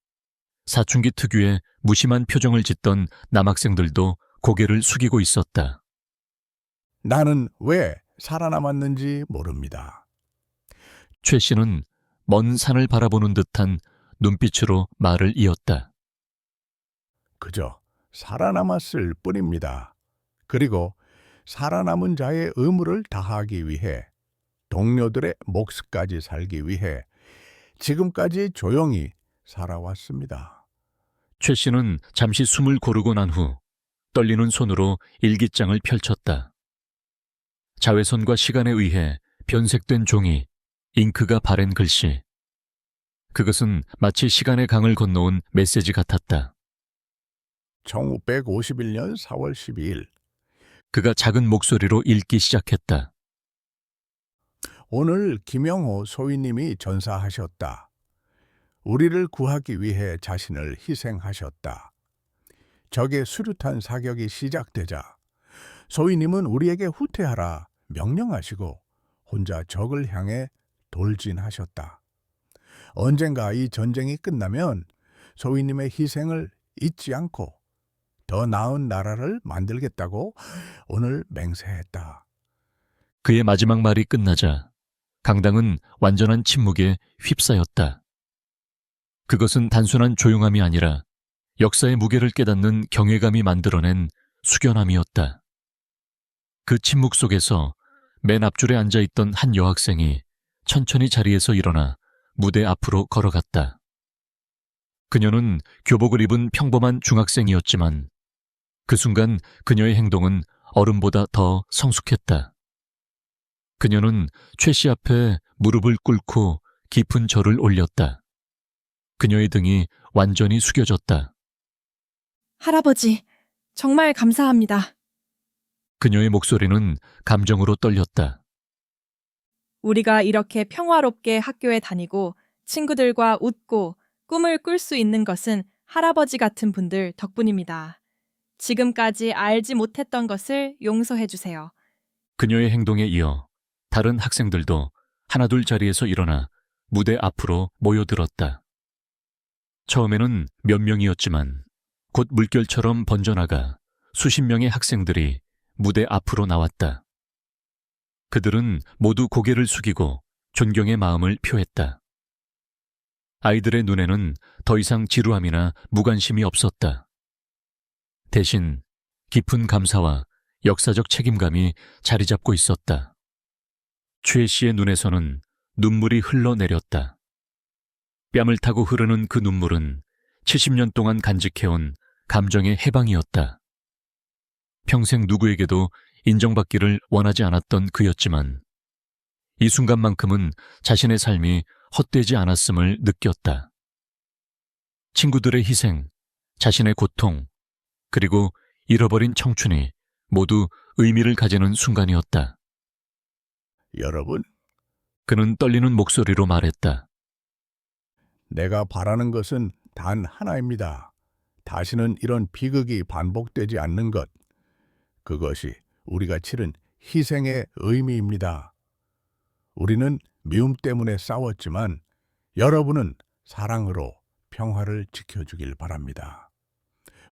사춘기 특유의 무심한 표정을 짓던 남학생들도 고개를 숙이고 있었다. 나는 왜 살아남았는지 모릅니다. 최 씨는 먼 산을 바라보는 듯한 눈빛으로 말을 이었다. 그저 살아남았을 뿐입니다. 그리고 살아남은 자의 의무를 다하기 위해 동료들의 몫까지 살기 위해 지금까지 조용히 살아왔습니다. 최 씨는 잠시 숨을 고르고 난 후 떨리는 손으로 일기장을 펼쳤다. 자외선과 시간에 의해 변색된 종이, 잉크가 바랜 글씨. 그것은 마치 시간의 강을 건너온 메시지 같았다. 1951년 4월 12일 그가 작은 목소리로 읽기 시작했다. 오늘 김영호 소위님이 전사하셨다. 우리를 구하기 위해 자신을 희생하셨다. 적의 수류탄 사격이 시작되자 소위님은 우리에게 후퇴하라 명령하시고 혼자 적을 향해 돌진하셨다. 언젠가 이 전쟁이 끝나면 소위님의 희생을 잊지 않고 더 나은 나라를 만들겠다고 오늘 맹세했다. 그의 마지막 말이 끝나자 강당은 완전한 침묵에 휩싸였다. 그것은 단순한 조용함이 아니라 역사의 무게를 깨닫는 경외감이 만들어낸 숙연함이었다. 그 침묵 속에서 맨 앞줄에 앉아있던 한 여학생이 천천히 자리에서 일어나 무대 앞으로 걸어갔다. 그녀는 교복을 입은 평범한 중학생이었지만 그 순간 그녀의 행동은 어른보다 더 성숙했다. 그녀는 최 씨 앞에 무릎을 꿇고 깊은 절을 올렸다. 그녀의 등이 완전히 숙여졌다. 할아버지, 정말 감사합니다. 그녀의 목소리는 감정으로 떨렸다. 우리가 이렇게 평화롭게 학교에 다니고 친구들과 웃고 꿈을 꿀 수 있는 것은 할아버지 같은 분들 덕분입니다. 지금까지 알지 못했던 것을 용서해 주세요. 그녀의 행동에 이어 다른 학생들도 하나둘 자리에서 일어나 무대 앞으로 모여들었다. 처음에는 몇 명이었지만 곧 물결처럼 번져나가 수십 명의 학생들이 무대 앞으로 나왔다. 그들은 모두 고개를 숙이고 존경의 마음을 표했다. 아이들의 눈에는 더 이상 지루함이나 무관심이 없었다. 대신 깊은 감사와 역사적 책임감이 자리 잡고 있었다. 최 씨의 눈에서는 눈물이 흘러내렸다. 뺨을 타고 흐르는 그 눈물은 70년 동안 간직해온 감정의 해방이었다. 평생 누구에게도 인정받기를 원하지 않았던 그였지만 이 순간만큼은 자신의 삶이 헛되지 않았음을 느꼈다. 친구들의 희생, 자신의 고통, 그리고 잃어버린 청춘이 모두 의미를 가지는 순간이었다. 여러분, 그는 떨리는 목소리로 말했다. 내가 바라는 것은 단 하나입니다. 다시는 이런 비극이 반복되지 않는 것. 그것이 우리가 치른 희생의 의미입니다. 우리는 미움 때문에 싸웠지만 여러분은 사랑으로 평화를 지켜주길 바랍니다.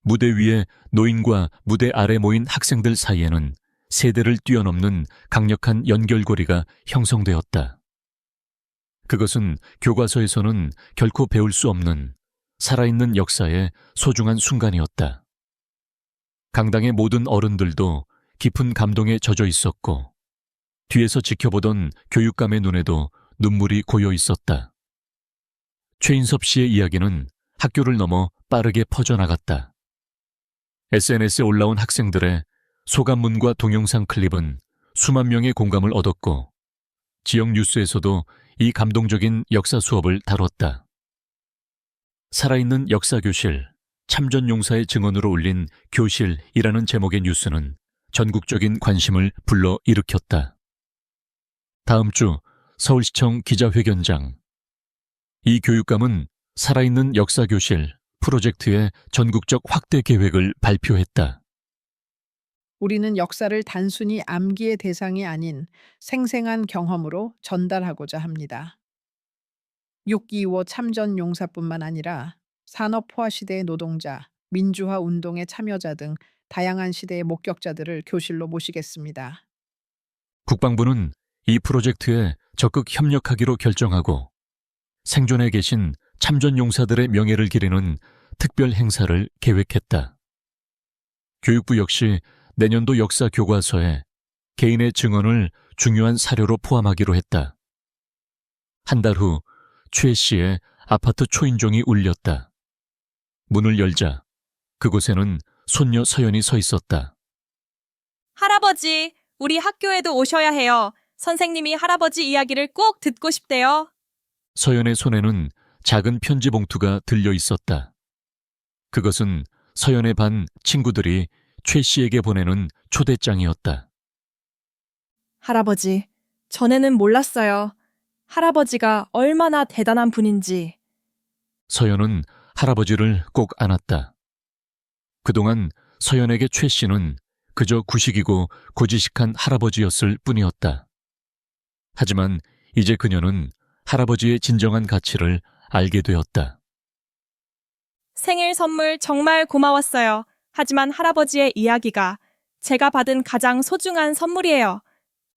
무대 위에 노인과 무대 아래 모인 학생들 사이에는 세대를 뛰어넘는 강력한 연결고리가 형성되었다. 그것은 교과서에서는 결코 배울 수 없는 살아있는 역사의 소중한 순간이었다. 강당의 모든 어른들도 깊은 감동에 젖어 있었고 뒤에서 지켜보던 교육감의 눈에도 눈물이 고여 있었다. 최인섭 씨의 이야기는 학교를 넘어 빠르게 퍼져나갔다. SNS에 올라온 학생들의 소감문과 동영상 클립은 수만 명의 공감을 얻었고 지역 뉴스에서도 이 감동적인 역사 수업을 다뤘다. 살아있는 역사교실, 참전용사의 증언으로 올린 교실이라는 제목의 뉴스는 전국적인 관심을 불러일으켰다. 다음 주 서울시청 기자회견장. 이 교육감은 살아있는 역사교실 프로젝트의 전국적 확대 계획을 발표했다. 우리는 역사를 단순히 암기의 대상이 아닌 생생한 경험으로 전달하고자 합니다. 6.25 참전 용사뿐만 아니라 산업화 시대의 노동자, 민주화 운동의 참여자 등 다양한 시대의 목격자들을 교실로 모시겠습니다. 국방부는 이 프로젝트에 적극 협력하기로 결정하고 생존해 계신 참전용사들의 명예를 기리는 특별 행사를 계획했다. 교육부 역시 내년도 역사 교과서에 개인의 증언을 중요한 사료로 포함하기로 했다. 한 달 후 최 씨의 아파트 초인종이 울렸다. 문을 열자 그곳에는 손녀 서연이 서 있었다. 할아버지, 우리 학교에도 오셔야 해요. 선생님이 할아버지 이야기를 꼭 듣고 싶대요. 서연의 손에는 작은 편지 봉투가 들려 있었다. 그것은 서연의 반 친구들이 최 씨에게 보내는 초대장이었다. 할아버지, 전에는 몰랐어요. 할아버지가 얼마나 대단한 분인지. 서연은 할아버지를 꼭 안았다. 그동안 서연에게 최 씨는 그저 구식이고 고지식한 할아버지였을 뿐이었다. 하지만 이제 그녀는 할아버지의 진정한 가치를 알게 되었다. 생일 선물 정말 고마웠어요. 하지만 할아버지의 이야기가 제가 받은 가장 소중한 선물이에요.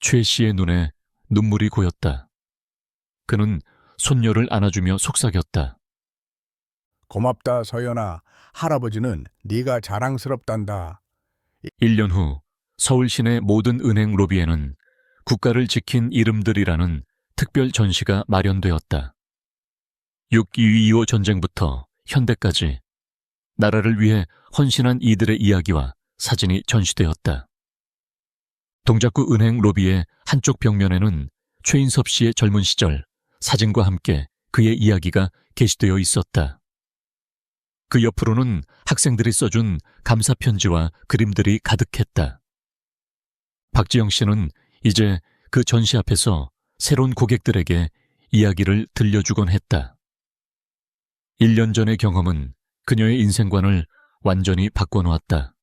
최 씨의 눈에 눈물이 고였다. 그는 손녀를 안아주며 속삭였다. 고맙다 서연아. 할아버지는 네가 자랑스럽단다. 1년 후 서울 시내 모든 은행 로비에는 국가를 지킨 이름들이라는 특별 전시가 마련되었다. 6.25 전쟁부터 현대까지 나라를 위해 헌신한 이들의 이야기와 사진이 전시되었다. 동작구 은행 로비의 한쪽 벽면에는 최인섭 씨의 젊은 시절 사진과 함께 그의 이야기가 게시되어 있었다. 그 옆으로는 학생들이 써준 감사 편지와 그림들이 가득했다. 박지영 씨는 이제 그 전시 앞에서 새로운 고객들에게 이야기를 들려주곤 했다. 1년 전의 경험은 그녀의 인생관을 완전히 바꿔놓았다.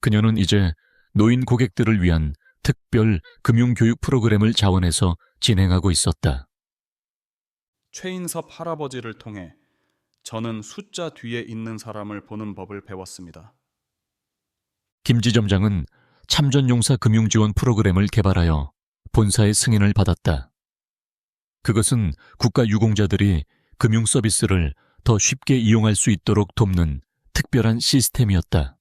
그녀는 이제 노인 고객들을 위한 특별 금융교육 프로그램을 자원해서 진행하고 있었다. 최인섭 할아버지를 통해 저는 숫자 뒤에 있는 사람을 보는 법을 배웠습니다. 김지점장은 참전용사 금융지원 프로그램을 개발하여 본사의 승인을 받았다. 그것은 국가 유공자들이 금융 서비스를 더 쉽게 이용할 수 있도록 돕는 특별한 시스템이었다.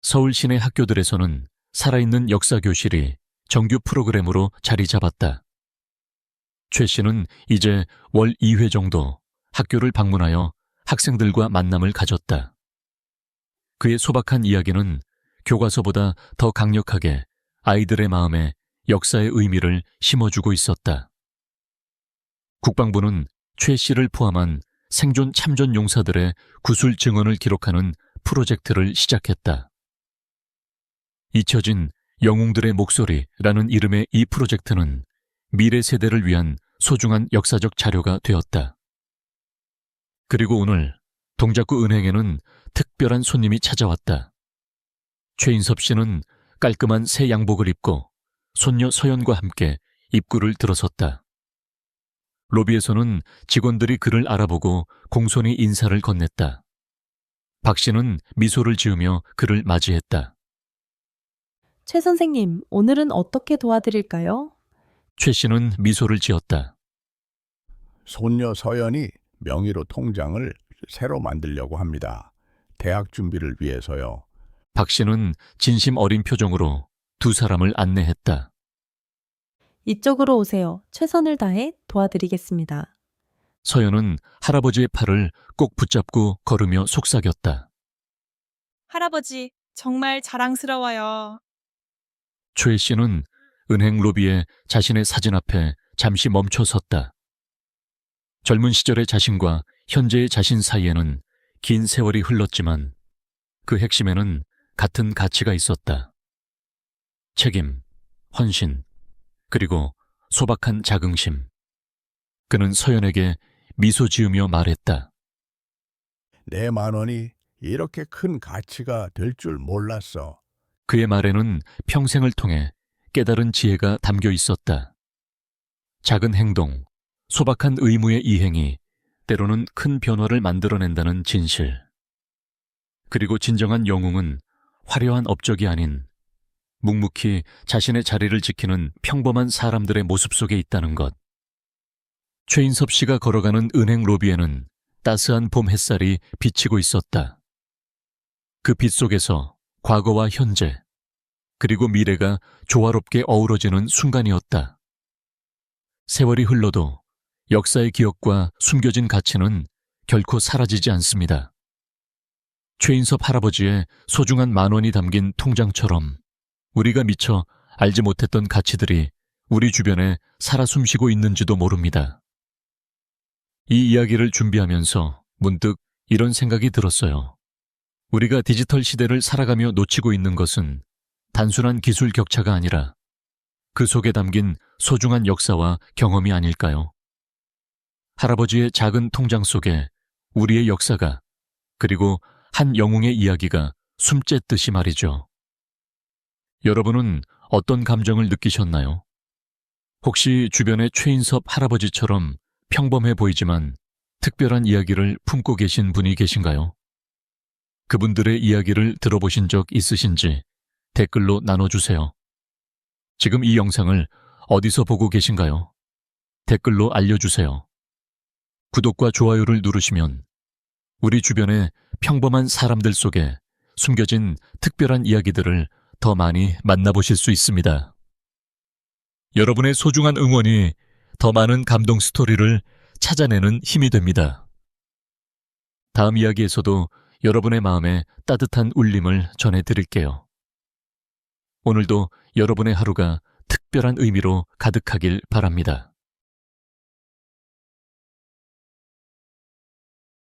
서울 시내 학교들에서는 살아있는 역사교실이 정규 프로그램으로 자리 잡았다. 최 씨는 이제 월 2회 정도 학교를 방문하여 학생들과 만남을 가졌다. 그의 소박한 이야기는 교과서보다 더 강력하게 아이들의 마음에 역사의 의미를 심어주고 있었다. 국방부는 최 씨를 포함한 생존 참전 용사들의 구술 증언을 기록하는 프로젝트를 시작했다. 잊혀진 영웅들의 목소리라는 이름의 이 프로젝트는 미래 세대를 위한 소중한 역사적 자료가 되었다. 그리고 오늘 동작구 은행에는 특별한 손님이 찾아왔다. 최인섭 씨는 깔끔한 새 양복을 입고 손녀 서연과 함께 입구를 들어섰다. 로비에서는 직원들이 그를 알아보고 공손히 인사를 건넸다. 박 씨는 미소를 지으며 그를 맞이했다. 최 선생님, 오늘은 어떻게 도와드릴까요? 최 씨는 미소를 지었다. 손녀 서연이 명의로 통장을 새로 만들려고 합니다. 대학 준비를 위해서요. 박 씨는 진심 어린 표정으로 두 사람을 안내했다. 이쪽으로 오세요. 최선을 다해 도와드리겠습니다. 서연은 할아버지의 팔을 꼭 붙잡고 걸으며 속삭였다. 할아버지, 정말 자랑스러워요. 최 씨는 은행 로비에 자신의 사진 앞에 잠시 멈춰 섰다. 젊은 시절의 자신과 현재의 자신 사이에는 긴 세월이 흘렀지만 그 핵심에는 같은 가치가 있었다. 책임, 헌신, 그리고 소박한 자긍심. 그는 서연에게 미소 지으며 말했다. 내 10,000원이 이렇게 큰 가치가 될 줄 몰랐어. 그의 말에는 평생을 통해 깨달은 지혜가 담겨 있었다. 작은 행동, 소박한 의무의 이행이 때로는 큰 변화를 만들어낸다는 진실. 그리고 진정한 영웅은 화려한 업적이 아닌 묵묵히 자신의 자리를 지키는 평범한 사람들의 모습 속에 있다는 것. 최인섭 씨가 걸어가는 은행 로비에는 따스한 봄 햇살이 비치고 있었다. 그 빛 속에서 과거와 현재, 그리고 미래가 조화롭게 어우러지는 순간이었다. 세월이 흘러도 역사의 기억과 숨겨진 가치는 결코 사라지지 않습니다. 최인섭 할아버지의 소중한 10,000원이 담긴 통장처럼 우리가 미처 알지 못했던 가치들이 우리 주변에 살아 숨쉬고 있는지도 모릅니다. 이 이야기를 준비하면서 문득 이런 생각이 들었어요. 우리가 디지털 시대를 살아가며 놓치고 있는 것은 단순한 기술 격차가 아니라 그 속에 담긴 소중한 역사와 경험이 아닐까요? 할아버지의 작은 통장 속에 우리의 역사가, 그리고 한 영웅의 이야기가 숨쬐듯이 말이죠. 여러분은 어떤 감정을 느끼셨나요? 혹시 주변의 최인섭 할아버지처럼 평범해 보이지만 특별한 이야기를 품고 계신 분이 계신가요? 그분들의 이야기를 들어보신 적 있으신지 댓글로 나눠주세요. 지금 이 영상을 어디서 보고 계신가요? 댓글로 알려주세요. 구독과 좋아요를 누르시면 우리 주변의 평범한 사람들 속에 숨겨진 특별한 이야기들을 더 많이 만나보실 수 있습니다. 여러분의 소중한 응원이 더 많은 감동 스토리를 찾아내는 힘이 됩니다. 다음 이야기에서도 여러분의 마음에 따뜻한 울림을 전해드릴게요. 오늘도 여러분의 하루가 특별한 의미로 가득하길 바랍니다.